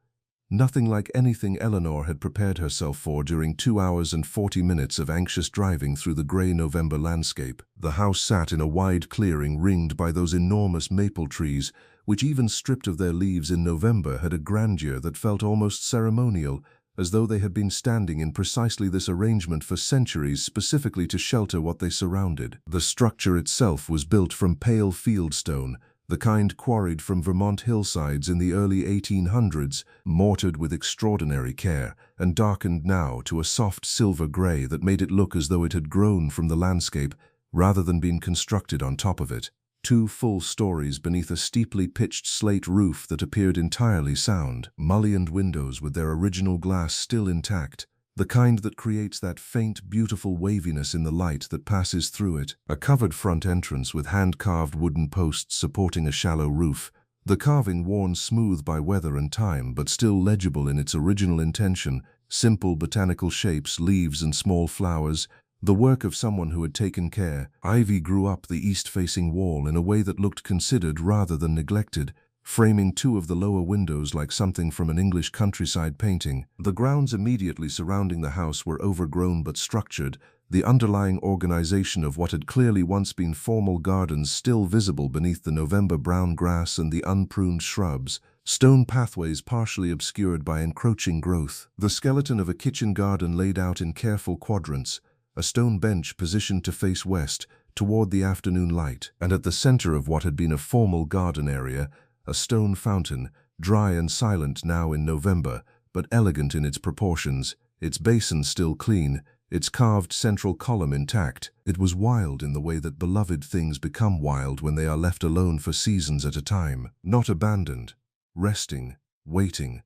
Nothing like anything Eleanor had prepared herself for during 2 hours and 40 minutes of anxious driving through the grey November landscape. The house sat in a wide clearing ringed by those enormous maple trees, which even stripped of their leaves in November had a grandeur that felt almost ceremonial, as though they had been standing in precisely this arrangement for centuries specifically to shelter what they surrounded. The structure itself was built from pale fieldstone, the kind quarried from Vermont hillsides in the early 1800s, mortared with extraordinary care, and darkened now to a soft silver gray that made it look as though it had grown from the landscape rather than been constructed on top of it. 2 full stories beneath a steeply pitched slate roof that appeared entirely sound, mullioned windows with their original glass still intact, the kind that creates that faint, beautiful waviness in the light that passes through it. A covered front entrance with hand-carved wooden posts supporting a shallow roof, the carving worn smooth by weather and time but still legible in its original intention, simple botanical shapes, leaves and small flowers, the work of someone who had taken care. Ivy grew up the east-facing wall in a way that looked considered rather than neglected, framing 2 of the lower windows like something from an English countryside painting. The grounds immediately surrounding the house were overgrown but structured, the underlying organization of what had clearly once been formal gardens still visible beneath the November brown grass and the unpruned shrubs, stone pathways partially obscured by encroaching growth. The skeleton of a kitchen garden laid out in careful quadrants, a stone bench positioned to face west, toward the afternoon light, and at the center of what had been a formal garden area, a stone fountain, dry and silent now in November, but elegant in its proportions, its basin still clean, its carved central column intact. It was wild in the way that beloved things become wild when they are left alone for seasons at a time, not abandoned, resting, waiting.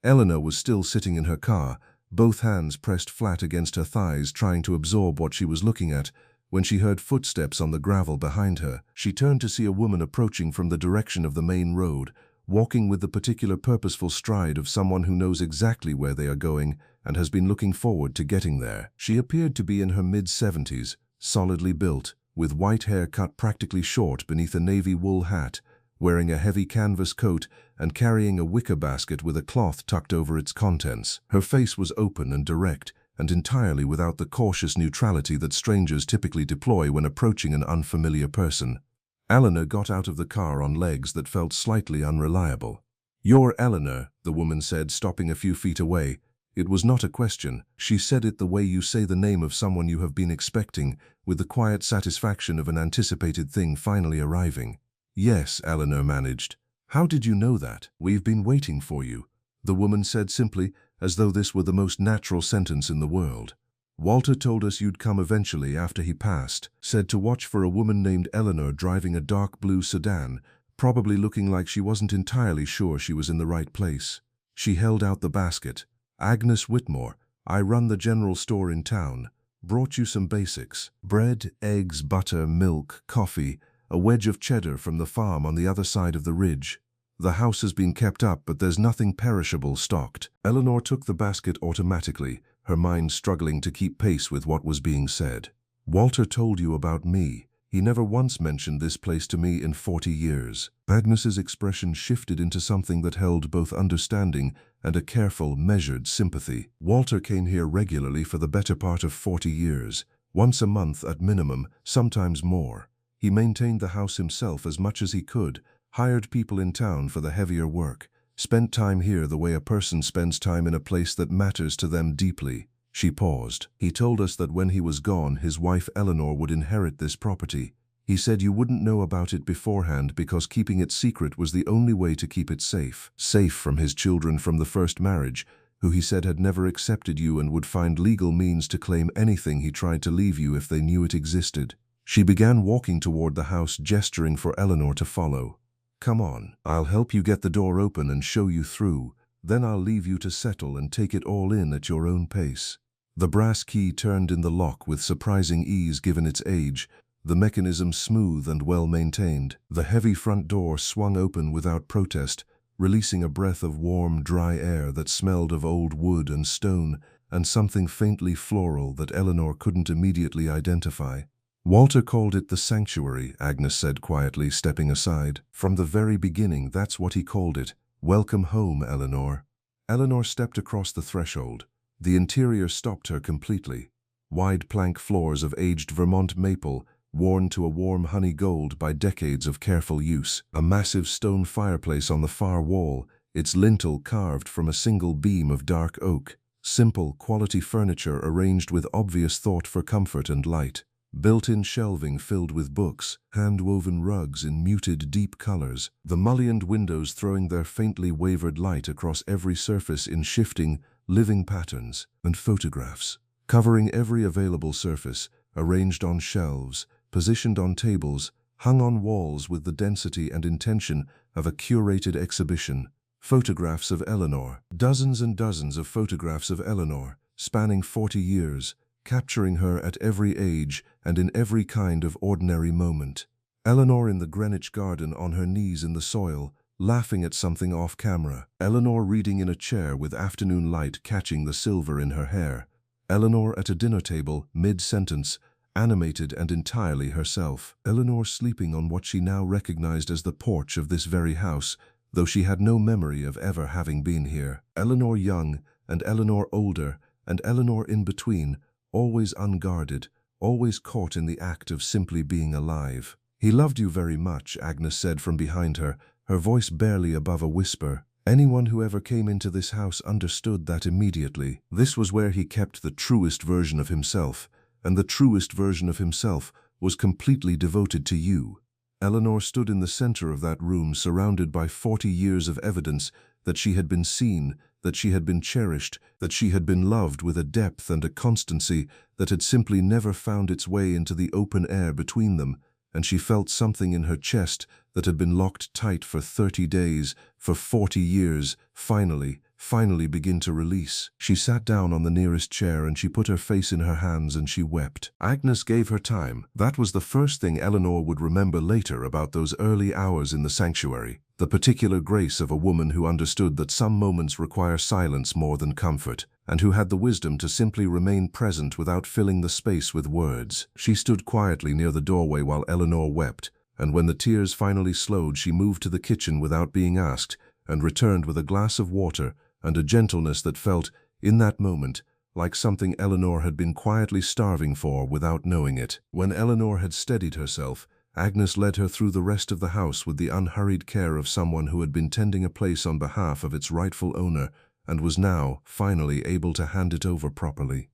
Eleanor was still sitting in her car, both hands pressed flat against her thighs trying to absorb what she was looking at, when she heard footsteps on the gravel behind her. She turned to see a woman approaching from the direction of the main road, walking with the particular purposeful stride of someone who knows exactly where they are going and has been looking forward to getting there. She appeared to be in her mid-70s, solidly built, with white hair cut practically short beneath a navy wool hat, wearing a heavy canvas coat and carrying a wicker basket with a cloth tucked over its contents. Her face was open and direct, and entirely without the cautious neutrality that strangers typically deploy when approaching an unfamiliar person. Eleanor got out of the car on legs that felt slightly unreliable. "You're Eleanor," the woman said, stopping a few feet away. It was not a question. She said it the way you say the name of someone you have been expecting, with the quiet satisfaction of an anticipated thing finally arriving. "Yes," Eleanor managed. "How did you know that?" "We've been waiting for you," the woman said simply, as though this were the most natural sentence in the world. "Walter told us you'd come eventually after he passed, said to watch for a woman named Eleanor driving a dark blue sedan, probably looking like she wasn't entirely sure she was in the right place." She held out the basket. "Agnes Whitmore, I run the general store in town. Brought you some basics. Bread, eggs, butter, milk, coffee, a wedge of cheddar from the farm on the other side of the ridge. The house has been kept up, but there's nothing perishable stocked." Eleanor took the basket automatically, her mind struggling to keep pace with what was being said. "Walter told you about me. He never once mentioned this place to me in 40 years. Agnes's expression shifted into something that held both understanding and a careful, measured sympathy. "Walter came here regularly for the better part of 40 years, once a month at minimum, sometimes more. He maintained the house himself as much as he could, hired people in town for the heavier work, spent time here the way a person spends time in a place that matters to them deeply." She paused. "He told us that when he was gone, his wife Eleanor would inherit this property. He said you wouldn't know about it beforehand because keeping it secret was the only way to keep it safe. Safe from his children from the first marriage, who he said had never accepted you and would find legal means to claim anything he tried to leave you if they knew it existed." She began walking toward the house, gesturing for Eleanor to follow. "Come on, I'll help you get the door open and show you through. Then I'll leave you to settle and take it all in at your own pace." The brass key turned in the lock with surprising ease given its age, the mechanism smooth and well-maintained. The heavy front door swung open without protest, releasing a breath of warm, dry air that smelled of old wood and stone and something faintly floral that Eleanor couldn't immediately identify. "Walter called it the sanctuary," Agnes said quietly, stepping aside. "From the very beginning, that's what he called it. Welcome home, Eleanor." Eleanor stepped across the threshold. The interior stopped her completely. Wide plank floors of aged Vermont maple, worn to a warm honey gold by decades of careful use. A massive stone fireplace on the far wall, its lintel carved from a single beam of dark oak. Simple, quality furniture arranged with obvious thought for comfort and light. Built-in shelving filled with books, hand-woven rugs in muted, deep colors, the mullioned windows throwing their faintly wavered light across every surface in shifting, living patterns, and photographs, covering every available surface, arranged on shelves, positioned on tables, hung on walls with the density and intention of a curated exhibition. Photographs of Eleanor. Dozens and dozens of photographs of Eleanor, spanning 40 years, capturing her at every age and in every kind of ordinary moment. Eleanor in the Greenwich garden on her knees in the soil, laughing at something off-camera. Eleanor reading in a chair with afternoon light catching the silver in her hair. Eleanor at a dinner table, mid-sentence, animated and entirely herself. Eleanor sleeping on what she now recognized as the porch of this very house, though she had no memory of ever having been here. Eleanor young, and Eleanor older, and Eleanor in between, always unguarded, always caught in the act of simply being alive. "He loved you very much," Agnes said from behind her, her voice barely above a whisper. Anyone who ever came into this house understood that immediately. This was where he kept the truest version of himself, and the truest version of himself was completely devoted to you. Eleanor stood in the center of that room, surrounded by 40 years of evidence that she had been seen, that she had been cherished, that she had been loved with a depth and a constancy that had simply never found its way into the open air between them, and she felt something in her chest that had been locked tight for 30 days, for 40 years, finally begin to release. She sat down on the nearest chair and she put her face in her hands and she wept. Agnes gave her time. That was the first thing Eleanor would remember later about those early hours in the sanctuary. The particular grace of a woman who understood that some moments require silence more than comfort, and who had the wisdom to simply remain present without filling the space with words. She stood quietly near the doorway while Eleanor wept, and when the tears finally slowed, she moved to the kitchen without being asked, and returned with a glass of water and a gentleness that felt, in that moment, like something Eleanor had been quietly starving for without knowing it. When Eleanor had steadied herself, Agnes led her through the rest of the house with the unhurried care of someone who had been tending a place on behalf of its rightful owner and was now, finally, able to hand it over properly.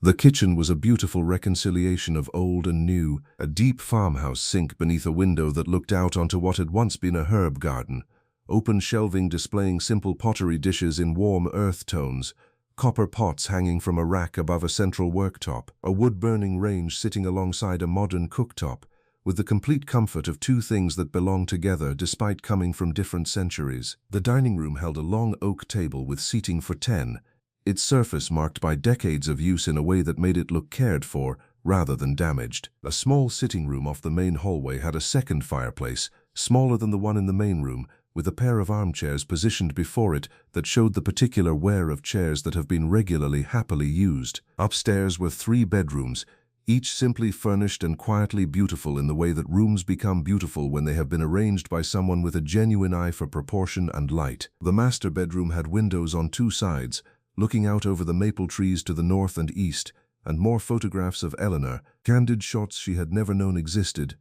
The kitchen was a beautiful reconciliation of old and new, a deep farmhouse sink beneath a window that looked out onto what had once been a herb garden, open shelving displaying simple pottery dishes in warm earth tones, copper pots hanging from a rack above a central worktop, a wood-burning range sitting alongside a modern cooktop, with the complete comfort of two things that belong together despite coming from different centuries. The dining room held a long oak table with seating for 10, its surface marked by decades of use in a way that made it look cared for rather than damaged. A small sitting room off the main hallway had a second fireplace, smaller than the one in the main room, with a pair of armchairs positioned before it that showed the particular wear of chairs that have been regularly happily used. Upstairs were 3 bedrooms, each simply furnished and quietly beautiful in the way that rooms become beautiful when they have been arranged by someone with a genuine eye for proportion and light. The master bedroom had windows on 2 sides, looking out over the maple trees to the north and east, and more photographs of Eleanor, candid shots she had never known existed.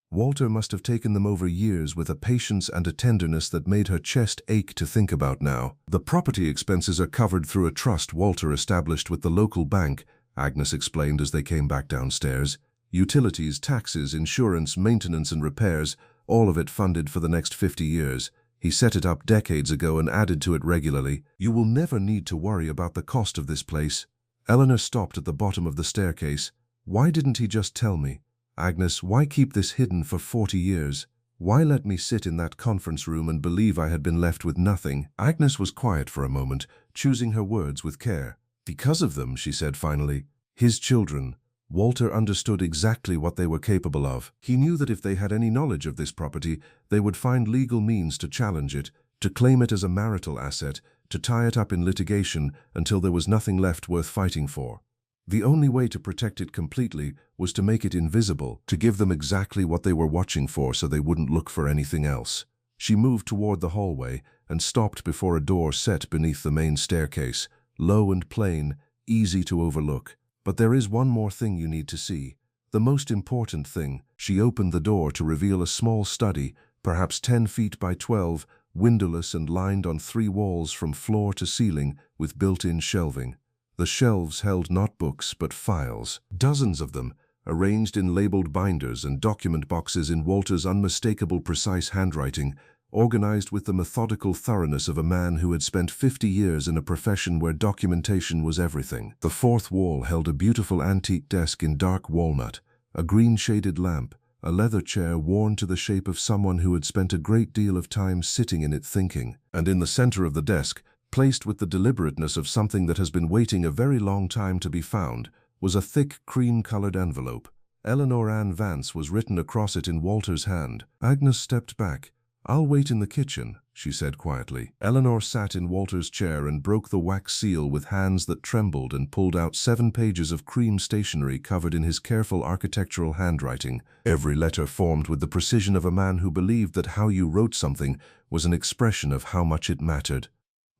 Walter must have taken them over years with a patience and a tenderness that made her chest ache to think about now. The property expenses are covered through a trust Walter established with the local bank, Agnes explained as they came back downstairs. Utilities, taxes, insurance, maintenance and repairs, all of it funded for the next 50 years. He set it up decades ago and added to it regularly. You will never need to worry about the cost of this place. Eleanor stopped at the bottom of the staircase. Why didn't he just tell me? Agnes, why keep this hidden for 40 years? Why let me sit in that conference room and believe I had been left with nothing? Agnes was quiet for a moment, choosing her words with care. Because of them, she said finally. His children. Walter understood exactly what they were capable of. He knew that if they had any knowledge of this property, they would find legal means to challenge it, to claim it as a marital asset, to tie it up in litigation until there was nothing left worth fighting for. The only way to protect it completely was to make it invisible, to give them exactly what they were watching for so they wouldn't look for anything else. She moved toward the hallway and stopped before a door set beneath the main staircase, low and plain, easy to overlook. But there is one more thing you need to see. The most important thing. She opened the door to reveal a small study, perhaps 10 feet by 12, windowless and lined on 3 walls from floor to ceiling with built-in shelving. The shelves held not books but files, dozens of them, arranged in labeled binders and document boxes in Walter's unmistakable precise handwriting, organized with the methodical thoroughness of a man who had spent 50 years in a profession where documentation was everything. The 4th wall held a beautiful antique desk in dark walnut, a green-shaded lamp, a leather chair worn to the shape of someone who had spent a great deal of time sitting in it thinking. And in the center of the desk, placed with the deliberateness of something that has been waiting a very long time to be found, was a thick cream-colored envelope. Eleanor Vance was written across it in Walter's hand. Agnes stepped back. "I'll wait in the kitchen," she said quietly. Eleanor sat in Walter's chair and broke the wax seal with hands that trembled and pulled out 7 pages of cream stationery covered in his careful architectural handwriting, every letter formed with the precision of a man who believed that how you wrote something was an expression of how much it mattered.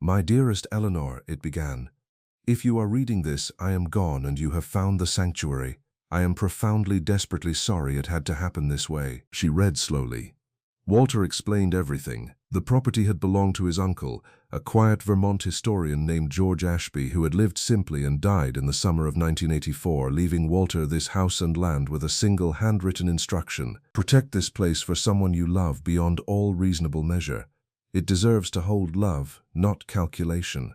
"My dearest Eleanor," it began. "If you are reading this, I am gone and you have found the sanctuary. I am profoundly, desperately sorry it had to happen this way." She read slowly. Walter explained everything. The property had belonged to his uncle, a quiet Vermont historian named George Ashby, who had lived simply and died in the summer of 1984, leaving Walter this house and land with a single handwritten instruction: protect this place for someone you love beyond all reasonable measure. It deserves to hold love, not calculation.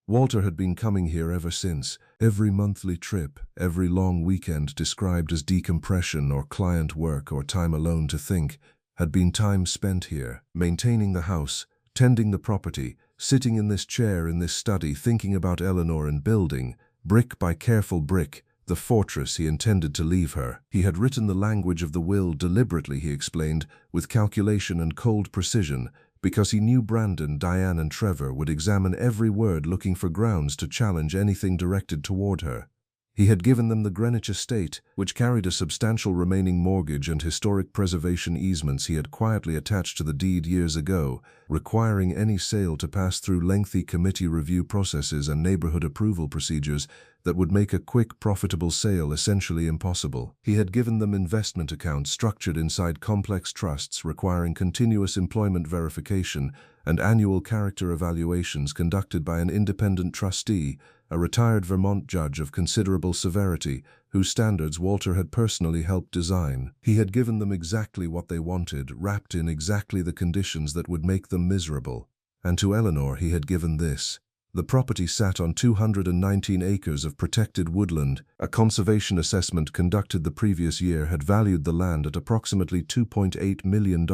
Walter had been coming here ever since. Every monthly trip, every long weekend described as decompression or client work or time alone to think, had been time spent here, maintaining the house, tending the property, sitting in this chair in this study thinking about Eleanor and building, brick by careful brick, the fortress he intended to leave her. He had written the language of the will deliberately, he explained, with calculation and cold precision, because he knew Brandon, Diane and Trevor would examine every word looking for grounds to challenge anything directed toward her. He had given them the Greenwich estate, which carried a substantial remaining mortgage and historic preservation easements he had quietly attached to the deed years ago, requiring any sale to pass through lengthy committee review processes and neighborhood approval procedures that would make a quick, profitable sale essentially impossible. He had given them investment accounts structured inside complex trusts requiring continuous employment verification and annual character evaluations conducted by an independent trustee, a retired Vermont judge of considerable severity, whose standards Walter had personally helped design. He had given them exactly what they wanted, wrapped in exactly the conditions that would make them miserable. And to Eleanor he had given this. The property sat on 219 acres of protected woodland. A conservation assessment conducted the previous year had valued the land at approximately $2.8 million,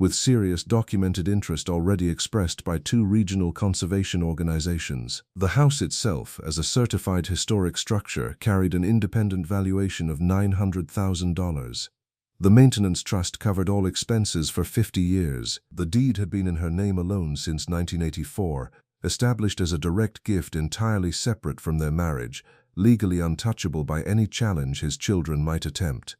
with serious documented interest already expressed by 2 regional conservation organizations. The house itself, as a certified historic structure, carried an independent valuation of $900,000. The maintenance trust covered all expenses for 50 years. The deed had been in her name alone since 1984, established as a direct gift entirely separate from their marriage, legally untouchable by any challenge his children might attempt.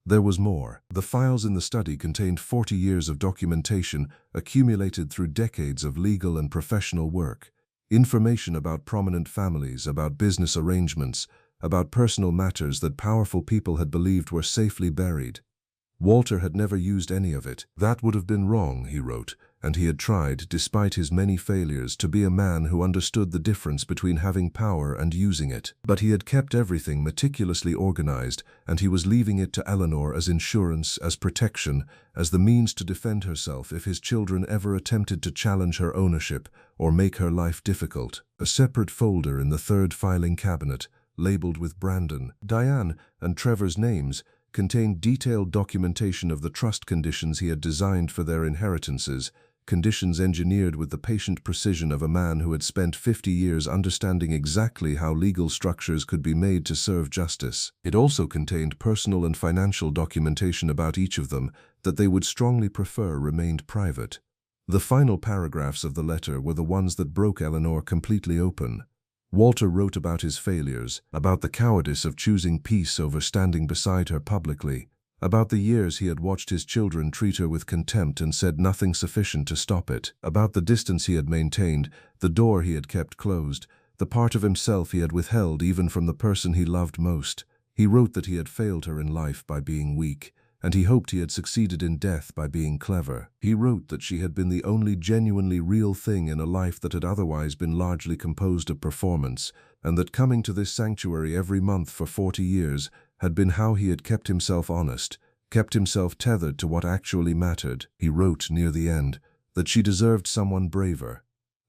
There was more. The files in the study contained 40 years of documentation accumulated through decades of legal and professional work. Information about prominent families, about business arrangements, about personal matters that powerful people had believed were safely buried. Walter had never used any of it. That would have been wrong, he wrote, and he had tried, despite his many failures, to be a man who understood the difference between having power and using it. But he had kept everything meticulously organized, and he was leaving it to Eleanor as insurance, as protection, as the means to defend herself if his children ever attempted to challenge her ownership or make her life difficult. A separate folder in the 3rd filing cabinet, labeled with Brandon, Diane, and Trevor's names, contained detailed documentation of the trust conditions he had designed for their inheritances, conditions engineered with the patient precision of a man who had spent 50 years understanding exactly how legal structures could be made to serve justice. It also contained personal and financial documentation about each of them that they would strongly prefer remained private. The final paragraphs of the letter were the ones that broke Eleanor completely open. Walter wrote about his failures, about the cowardice of choosing peace over standing beside her publicly, about the years he had watched his children treat her with contempt and said nothing sufficient to stop it, about the distance he had maintained, the door he had kept closed, the part of himself he had withheld even from the person he loved most. He wrote that he had failed her in life by being weak, and he hoped he had succeeded in death by being clever. He wrote that she had been the only genuinely real thing in a life that had otherwise been largely composed of performance, and that coming to this sanctuary every month for 40 years had been how he had kept himself honest, kept himself tethered to what actually mattered. He wrote near the end that she deserved someone braver,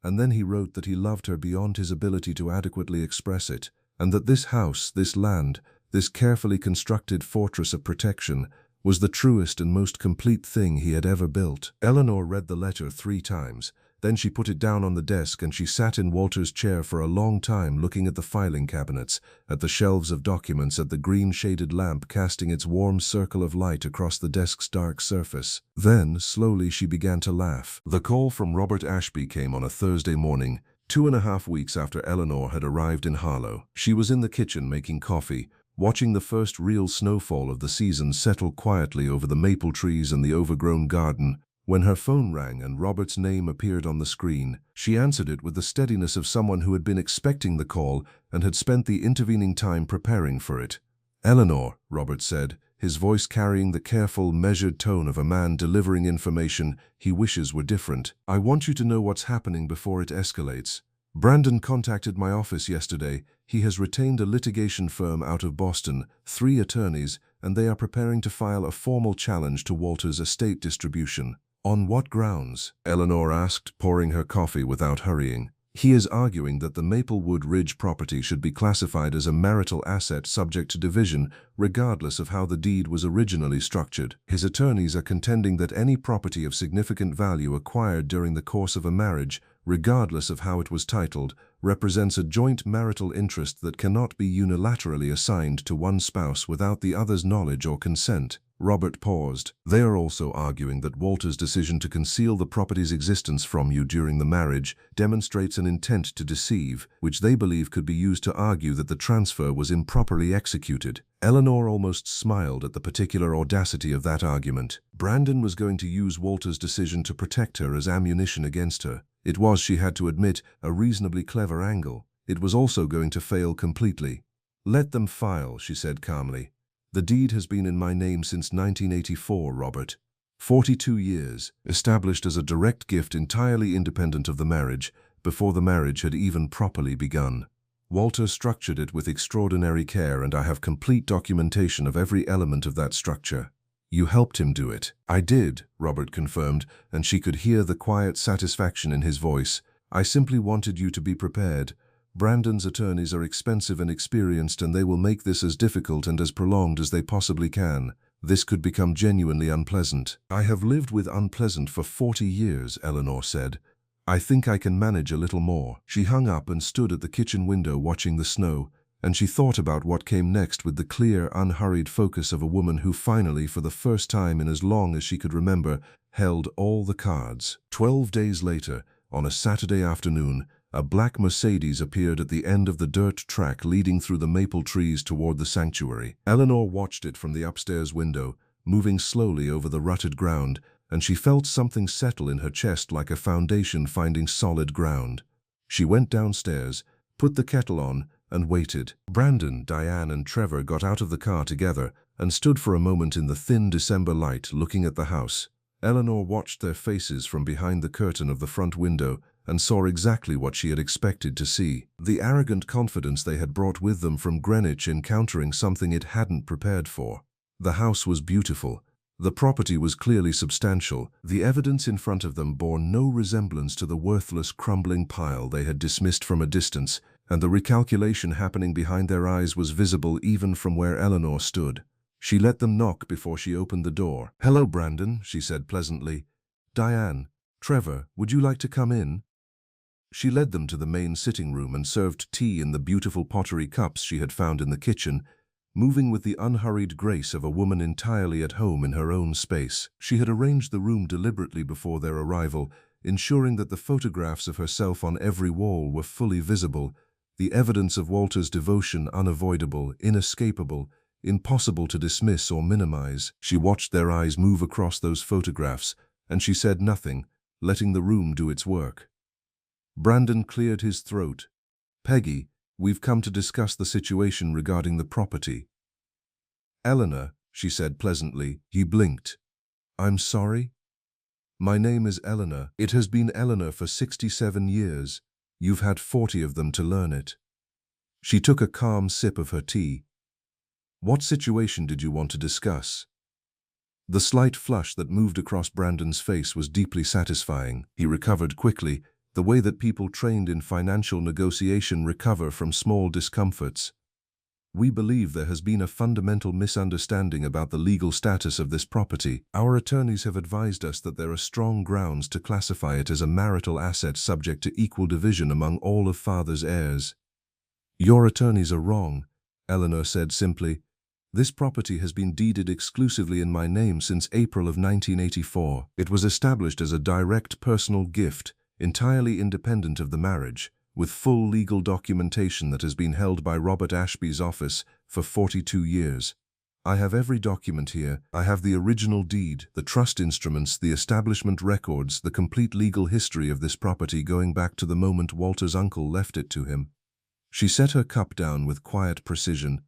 and then he wrote that he loved her beyond his ability to adequately express it, and that this house, this land, this carefully constructed fortress of protection was the truest and most complete thing he had ever built. Eleanor read the letter 3 times. Then she put it down on the desk and she sat in Walter's chair for a long time looking at the filing cabinets, at the shelves of documents, at the green-shaded lamp casting its warm circle of light across the desk's dark surface. Then, slowly, she began to laugh. The call from Robert Ashby came on a Thursday morning, 2.5 weeks after Eleanor had arrived in Harlow. She was in the kitchen making coffee, watching the first real snowfall of the season settle quietly over the maple trees and the overgrown garden, when her phone rang and Robert's name appeared on the screen. She answered it with the steadiness of someone who had been expecting the call and had spent the intervening time preparing for it. "Eleanor," Robert said, his voice carrying the careful, measured tone of a man delivering information he wishes were different. "I want you to know what's happening before it escalates. Brandon contacted my office yesterday. He has retained a litigation firm out of Boston, 3 attorneys, and they are preparing to file a formal challenge to Walter's estate distribution." "On what grounds?" Eleanor asked, pouring her coffee without hurrying. "He is arguing that the Maplewood Ridge property should be classified as a marital asset subject to division, regardless of how the deed was originally structured. His attorneys are contending that any property of significant value acquired during the course of a marriage regardless of how it was titled, represents a joint marital interest that cannot be unilaterally assigned to one spouse without the other's knowledge or consent. Robert paused. They are also arguing that Walter's decision to conceal the property's existence from you during the marriage demonstrates an intent to deceive, which they believe could be used to argue that the transfer was improperly executed. Eleanor almost smiled at the particular audacity of that argument. Brandon was going to use Walter's decision to protect her as ammunition against her. It was, she had to admit, a reasonably clever angle. It was also going to fail completely. "Let them file," she said calmly. "The deed has been in my name since 1984, Robert. 42 years, established as a direct gift entirely independent of the marriage, before the marriage had even properly begun. Walter structured it with extraordinary care, and I have complete documentation of every element of that structure." "You helped him do it." "I did," Robert confirmed, and she could hear the quiet satisfaction in his voice. "I simply wanted you to be prepared. Brandon's attorneys are expensive and experienced, and they will make this as difficult and as prolonged as they possibly can. This could become genuinely unpleasant." "I have lived with unpleasant for 40 years, Eleanor said. "I think I can manage a little more." She hung up and stood at the kitchen window watching the snow, and she thought about what came next with the clear, unhurried focus of a woman who finally, for the first time in as long as she could remember, held all the cards. 12 days later, on a Saturday afternoon, a black Mercedes appeared at the end of the dirt track leading through the maple trees toward the sanctuary. Eleanor watched it from the upstairs window, moving slowly over the rutted ground, and she felt something settle in her chest like a foundation finding solid ground. She went downstairs, put the kettle on, and waited. Brandon, Diane, and Trevor got out of the car together and stood for a moment in the thin December light looking at the house. Eleanor watched their faces from behind the curtain of the front window and saw exactly what she had expected to see. The arrogant confidence they had brought with them from Greenwich encountering something it hadn't prepared for. The house was beautiful. The property was clearly substantial. The evidence in front of them bore no resemblance to the worthless, crumbling pile they had dismissed from a distance, and the recalculation happening behind their eyes was visible even from where Eleanor stood. She let them knock before she opened the door. "Hello, Brandon," she said pleasantly. "Diane, Trevor, would you like to come in?" She led them to the main sitting room and served tea in the beautiful pottery cups she had found in the kitchen, moving with the unhurried grace of a woman entirely at home in her own space. She had arranged the room deliberately before their arrival, ensuring that the photographs of herself on every wall were fully visible, the evidence of Walter's devotion unavoidable, inescapable, impossible to dismiss or minimize. She watched their eyes move across those photographs, and she said nothing, letting the room do its work. Brandon cleared his throat. "Peggy, we've come to discuss the situation regarding the property." "Eleanor," she said pleasantly. He blinked. "I'm sorry?" "My name is Eleanor. It has been Eleanor for 67 years. You've had 40 of them to learn it." She took a calm sip of her tea. "What situation did you want to discuss?" The slight flush that moved across Brandon's face was deeply satisfying. He recovered quickly, the way that people trained in financial negotiation recover from small discomforts. "We believe there has been a fundamental misunderstanding about the legal status of this property. Our attorneys have advised us that there are strong grounds to classify it as a marital asset subject to equal division among all of Father's heirs." "Your attorneys are wrong," Eleanor said simply. "This property has been deeded exclusively in my name since April of 1984. It was established as a direct personal gift, entirely independent of the marriage, with full legal documentation that has been held by Robert Ashby's office for 42 years. I have every document here. I have the original deed, the trust instruments, the establishment records, the complete legal history of this property going back to the moment Walter's uncle left it to him." She set her cup down with quiet precision.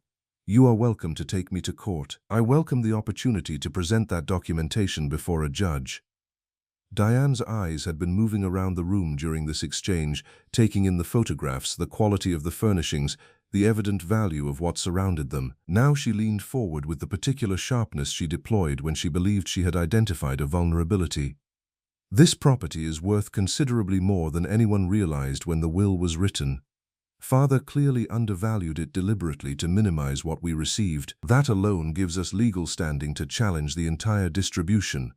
"You are welcome to take me to court. I welcome the opportunity to present that documentation before a judge." Diane's eyes had been moving around the room during this exchange, taking in the photographs, the quality of the furnishings, the evident value of what surrounded them. Now she leaned forward with the particular sharpness she deployed when she believed she had identified a vulnerability. "This property is worth considerably more than anyone realized when the will was written. Father clearly undervalued it deliberately to minimize what we received. That alone gives us legal standing to challenge the entire distribution."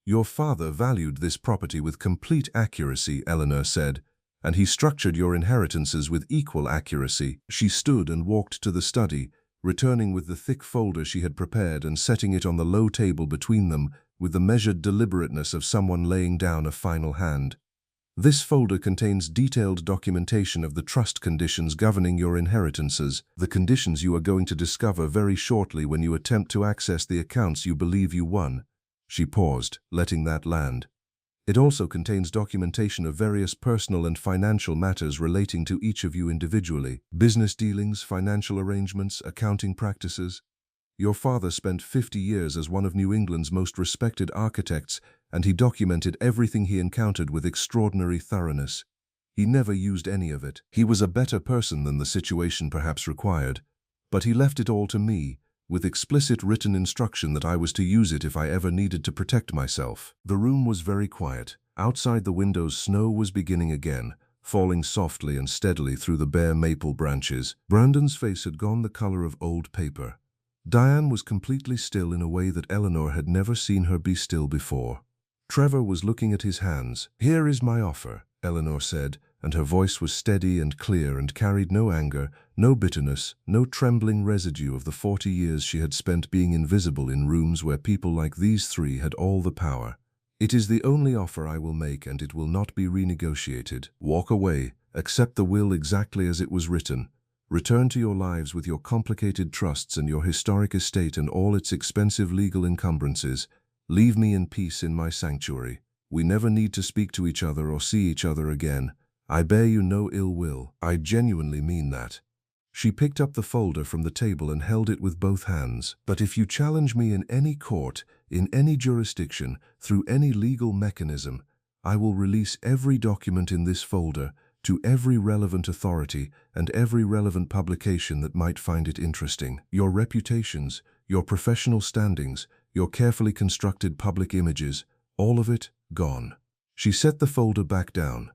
"Your father valued this property with complete accuracy," Eleanor said, "and he structured your inheritances with equal accuracy." She stood and walked to the study, returning with the thick folder she had prepared and setting it on the low table between them with the measured deliberateness of someone laying down a final hand. "This folder contains detailed documentation of the trust conditions governing your inheritances, the conditions you are going to discover very shortly when you attempt to access the accounts you believe you won." She paused, letting that land. "It also contains documentation of various personal and financial matters relating to each of you individually. Business dealings, financial arrangements, accounting practices. Your father spent 50 years as one of New England's most respected architects, and he documented everything he encountered with extraordinary thoroughness. He never used any of it. He was a better person than the situation perhaps required, but he left it all to me, with explicit written instruction that I was to use it if I ever needed to protect myself." The room was very quiet. Outside the windows, snow was beginning again, falling softly and steadily through the bare maple branches. Brandon's face had gone the color of old paper. Diane was completely still in a way that Eleanor had never seen her be still before. Trevor was looking at his hands. "Here is my offer," Eleanor said, and her voice was steady and clear and carried no anger, no bitterness, no trembling residue of the 40 years she had spent being invisible in rooms where people like these three had all the power. "It is the only offer I will make, and it will not be renegotiated. Walk away, accept the will exactly as it was written. Return to your lives with your complicated trusts and your historic estate and all its expensive legal encumbrances. Leave me in peace in my sanctuary. We never need to speak to each other or see each other again. I bear you no ill will. I genuinely mean that." She picked up the folder from the table and held it with both hands. "But if you challenge me in any court, in any jurisdiction, through any legal mechanism, I will release every document in this folder to every relevant authority and every relevant publication that might find it interesting. Your reputations, your professional standings, your carefully constructed public images, all of it gone." She set the folder back down.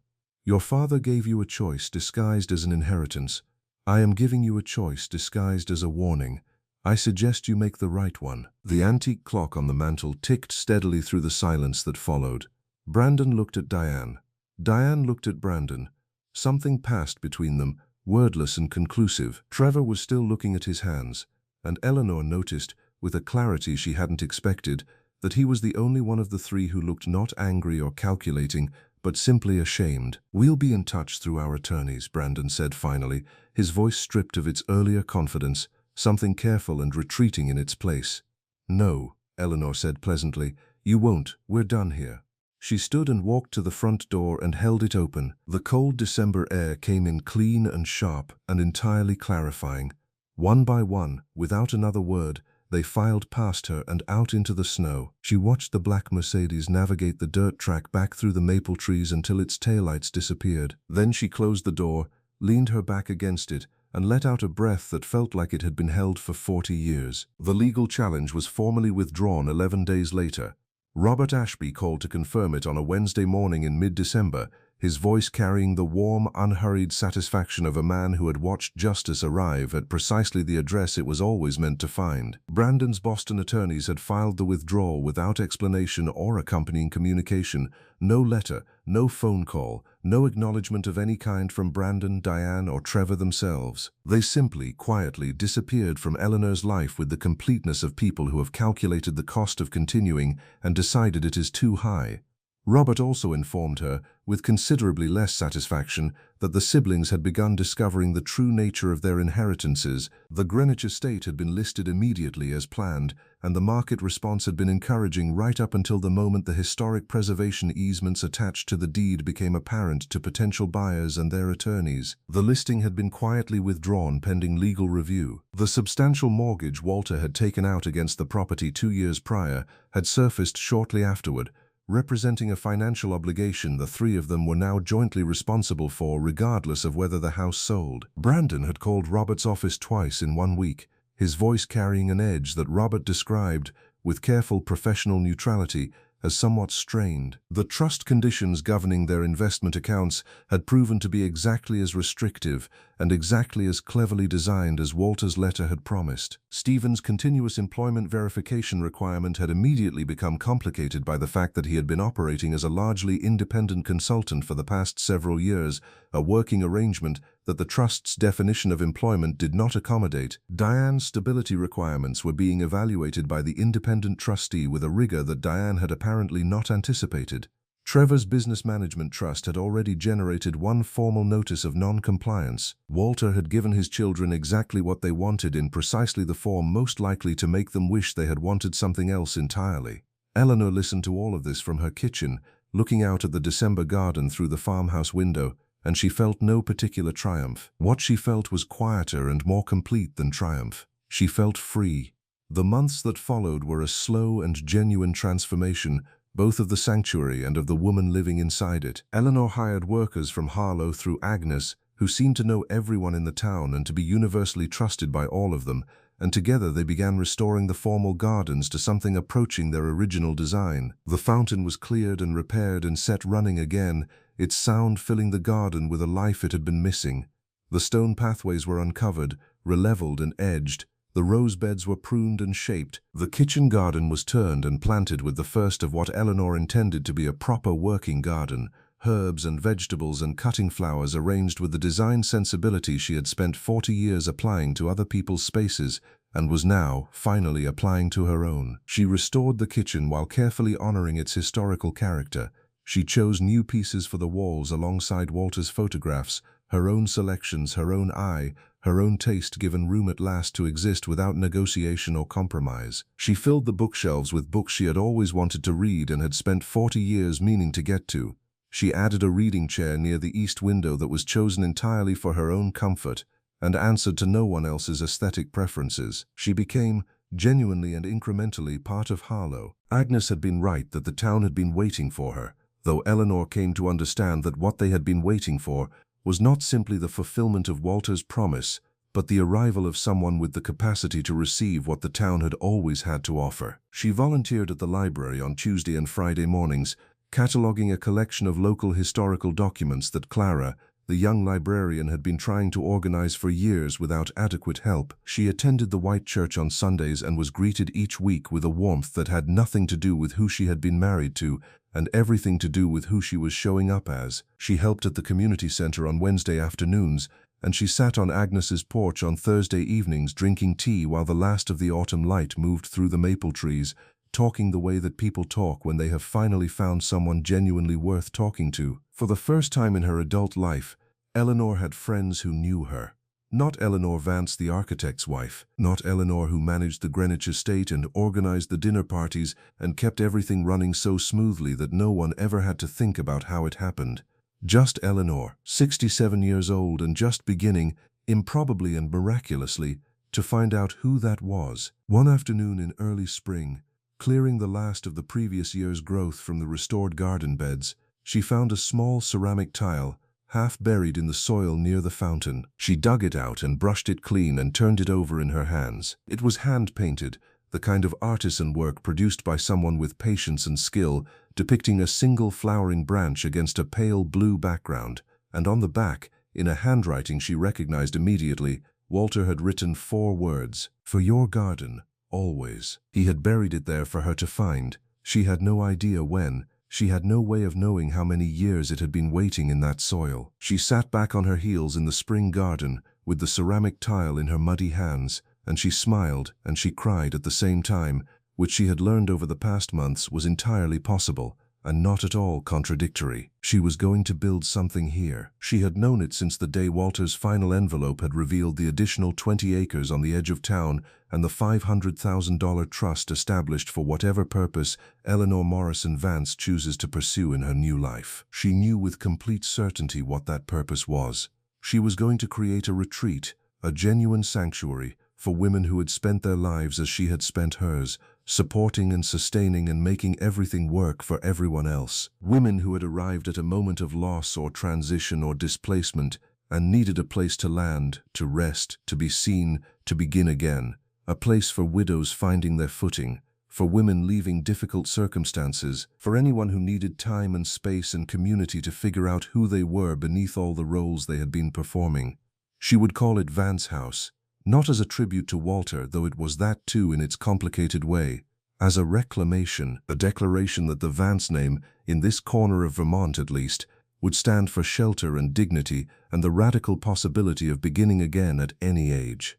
"Your father gave you a choice disguised as an inheritance. I am giving you a choice disguised as a warning. I suggest you make the right one." The antique clock on the mantel ticked steadily through the silence that followed. Brandon looked at Diane. Diane looked at Brandon. Something passed between them, wordless and conclusive. Trevor was still looking at his hands, and Eleanor noticed, with a clarity she hadn't expected, that he was the only one of the three who looked not angry or calculating, but simply ashamed. "We'll be in touch through our attorneys," Brandon said finally, his voice stripped of its earlier confidence, something careful and retreating in its place. "No," Eleanor said pleasantly, "you won't. We're done here." She stood and walked to the front door and held it open. The cold December air came in clean and sharp and entirely clarifying. One by one, without another word, they filed past her and out into the snow. She watched the black Mercedes navigate the dirt track back through the maple trees until its taillights disappeared. Then she closed the door, leaned her back against it, and let out a breath that felt like it had been held for 40 years. The legal challenge was formally withdrawn 11 days later. Robert Ashby called to confirm it on a Wednesday morning in mid-December, his voice carrying the warm, unhurried satisfaction of a man who had watched justice arrive at precisely the address it was always meant to find. Brandon's Boston attorneys had filed the withdrawal without explanation or accompanying communication, no letter, no phone call, no acknowledgement of any kind from Brandon, Diane, or Trevor themselves. They simply, quietly disappeared from Eleanor's life with the completeness of people who have calculated the cost of continuing and decided it is too high. Robert also informed her, with considerably less satisfaction, that the siblings had begun discovering the true nature of their inheritances. The Greenwich estate had been listed immediately as planned, and the market response had been encouraging right up until the moment the historic preservation easements attached to the deed became apparent to potential buyers and their attorneys. The listing had been quietly withdrawn pending legal review. The substantial mortgage Walter had taken out against the property 2 years prior had surfaced shortly afterward, representing a financial obligation the three of them were now jointly responsible for regardless of whether the house sold. Brandon had called Robert's office twice in 1 week, his voice carrying an edge that Robert described, with careful professional neutrality, as somewhat strained. The trust conditions governing their investment accounts had proven to be exactly as restrictive and exactly as cleverly designed as Walter's letter had promised. Stephen's continuous employment verification requirement had immediately become complicated by the fact that he had been operating as a largely independent consultant for the past several years, a working arrangement that the trust's definition of employment did not accommodate. Diane's stability requirements were being evaluated by the independent trustee with a rigor that Diane had apparently not anticipated. Trevor's business management trust had already generated one formal notice of non-compliance. Walter had given his children exactly what they wanted in precisely the form most likely to make them wish they had wanted something else entirely. Eleanor listened to all of this from her kitchen, looking out at the December garden through the farmhouse window, and she felt no particular triumph. What she felt was quieter and more complete than triumph. She felt free. The months that followed were a slow and genuine transformation, both of the sanctuary and of the woman living inside it. Eleanor hired workers from Harlow through Agnes, who seemed to know everyone in the town and to be universally trusted by all of them, and together they began restoring the formal gardens to something approaching their original design. The fountain was cleared and repaired and set running again, its sound filling the garden with a life it had been missing. The stone pathways were uncovered, relevelled and edged. The rose beds were pruned and shaped. The kitchen garden was turned and planted with the first of what Eleanor intended to be a proper working garden, herbs and vegetables and cutting flowers arranged with the design sensibility she had spent 40 years applying to other people's spaces and was now, finally, applying to her own. She restored the kitchen while carefully honoring its historical character. She chose new pieces for the walls alongside Walter's photographs, her own selections, her own eye, her own taste given room at last to exist without negotiation or compromise. She filled the bookshelves with books she had always wanted to read and had spent 40 years meaning to get to. She added a reading chair near the east window that was chosen entirely for her own comfort and answered to no one else's aesthetic preferences. She became, genuinely and incrementally, part of Harlow. Agnes had been right that the town had been waiting for her, though Eleanor came to understand that what they had been waiting for was not simply the fulfillment of Walter's promise, but the arrival of someone with the capacity to receive what the town had always had to offer. She volunteered at the library on Tuesday and Friday mornings, cataloging a collection of local historical documents that Clara, the young librarian, had been trying to organize for years without adequate help. She attended the White Church on Sundays and was greeted each week with a warmth that had nothing to do with who she had been married to and everything to do with who she was showing up as. She helped at the community center on Wednesday afternoons, and she sat on Agnes's porch on Thursday evenings drinking tea while the last of the autumn light moved through the maple trees, talking the way that people talk when they have finally found someone genuinely worth talking to. For the first time in her adult life, Eleanor had friends who knew her. Not Eleanor Vance, the architect's wife. Not Eleanor, who managed the Greenwich estate and organized the dinner parties and kept everything running so smoothly that no one ever had to think about how it happened. Just Eleanor, 67 years old and just beginning, improbably and miraculously, to find out who that was. One afternoon in early spring, clearing the last of the previous year's growth from the restored garden beds, she found a small ceramic tile, half buried in the soil near the fountain. She dug it out and brushed it clean and turned it over in her hands. It was hand-painted, the kind of artisan work produced by someone with patience and skill, depicting a single flowering branch against a pale blue background, and on the back, in a handwriting she recognized immediately, Walter had written 4 words, "For your garden, always." He had buried it there for her to find. She had no idea when. She had no way of knowing how many years it had been waiting in that soil. She sat back on her heels in the spring garden, with the ceramic tile in her muddy hands, and she smiled and she cried at the same time, which she had learned over the past months was entirely possible, and not at all contradictory. She was going to build something here. She had known it since the day Walter's final envelope had revealed the additional 20 acres on the edge of town and the $500,000 trust established for whatever purpose Eleanor Morrison Vance chooses to pursue in her new life. She knew with complete certainty what that purpose was. She was going to create a retreat, a genuine sanctuary, for women who had spent their lives as she had spent hers, supporting and sustaining and making everything work for everyone else. Women who had arrived at a moment of loss or transition or displacement and needed a place to land, to rest, to be seen, to begin again. A place for widows finding their footing, for women leaving difficult circumstances, for anyone who needed time and space and community to figure out who they were beneath all the roles they had been performing. She would call it Vance House, not as a tribute to Walter, though it was that too in its complicated way, as a reclamation, a declaration that the Vance name, in this corner of Vermont at least, would stand for shelter and dignity and the radical possibility of beginning again at any age.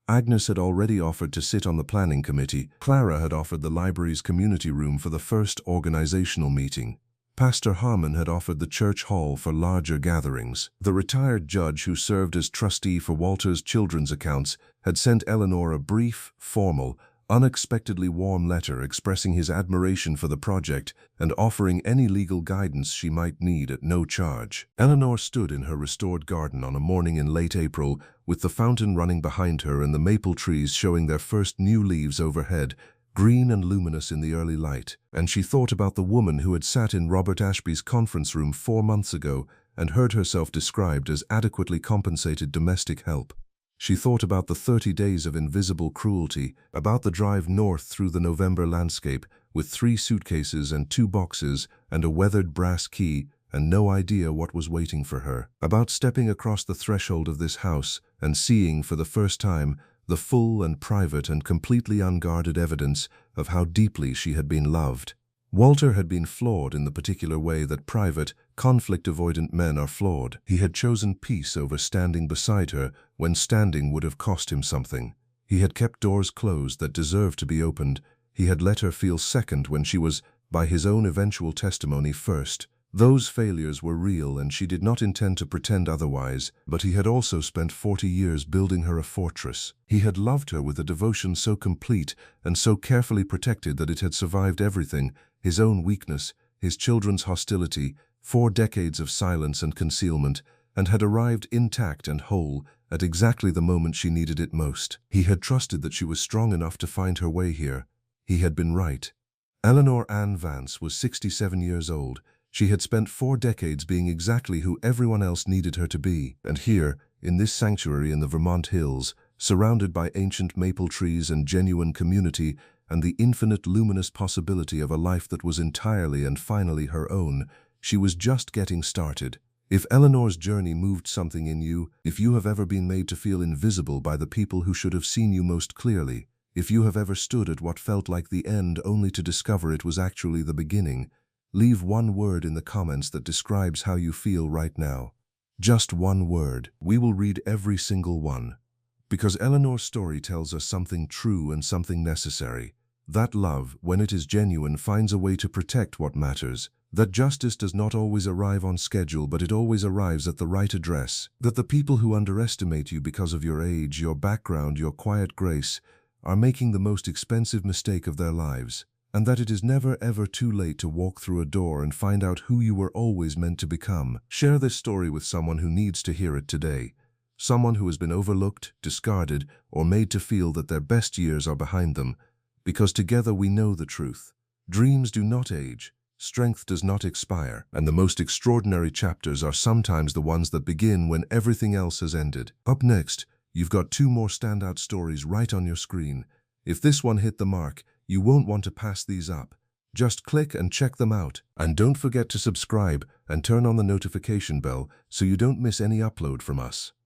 Agnes had already offered to sit on the planning committee. Clara had offered the library's community room for the first organizational meeting. Pastor Harmon had offered the church hall for larger gatherings. The retired judge who served as trustee for Walter's children's accounts had sent Eleanor a brief, formal, unexpectedly warm letter expressing his admiration for the project and offering any legal guidance she might need at no charge. Eleanor stood in her restored garden on a morning in late April, with the fountain running behind her and the maple trees showing their first new leaves overhead, green and luminous in the early light, and she thought about the woman who had sat in Robert Ashby's conference room 4 months ago and heard herself described as adequately compensated domestic help. She thought about the 30 days of invisible cruelty, about the drive north through the November landscape with 3 suitcases and 2 boxes and a weathered brass key and no idea what was waiting for her, about stepping across the threshold of this house and seeing for the first time the full and private and completely unguarded evidence of how deeply she had been loved. Walter had been flawed in the particular way that private, conflict-avoidant men are flawed. He had chosen peace over standing beside her when standing would have cost him something. He had kept doors closed that deserved to be opened. He had let her feel second when she was, by his own eventual testimony, first. Those failures were real and she did not intend to pretend otherwise, but he had also spent 40 years building her a fortress. He had loved her with a devotion so complete and so carefully protected that it had survived everything, his own weakness, his children's hostility, 4 decades of silence and concealment, and had arrived intact and whole at exactly the moment she needed it most. He had trusted that she was strong enough to find her way here. He had been right. Eleanor Ann Vance was 67 years old. She had spent 4 decades being exactly who everyone else needed her to be, and here, in this sanctuary in the Vermont hills, surrounded by ancient maple trees and genuine community and the infinite luminous possibility of a life that was entirely and finally her own, she was just getting started. If Eleanor's journey moved something in you, if you have ever been made to feel invisible by the people who should have seen you most clearly, if you have ever stood at what felt like the end only to discover it was actually the beginning, leave 1 word in the comments that describes how you feel right now. Just 1 word. We will read every single one. Because Eleanor's story tells us something true and something necessary. That love, when it is genuine, finds a way to protect what matters. That justice does not always arrive on schedule, but it always arrives at the right address. That the people who underestimate you because of your age, your background, your quiet grace, are making the most expensive mistake of their lives. And that it is never ever too late to walk through a door and find out who you were always meant to become. Share this story with someone who needs to hear it today. Someone who has been overlooked, discarded, or made to feel that their best years are behind them. Because together we know the truth. Dreams do not age, strength does not expire, and the most extraordinary chapters are sometimes the ones that begin when everything else has ended. Up next, you've got 2 more standout stories right on your screen. If this one hit the mark, you won't want to pass these up. Just click and check them out. And don't forget to subscribe and turn on the notification bell so you don't miss any upload from us.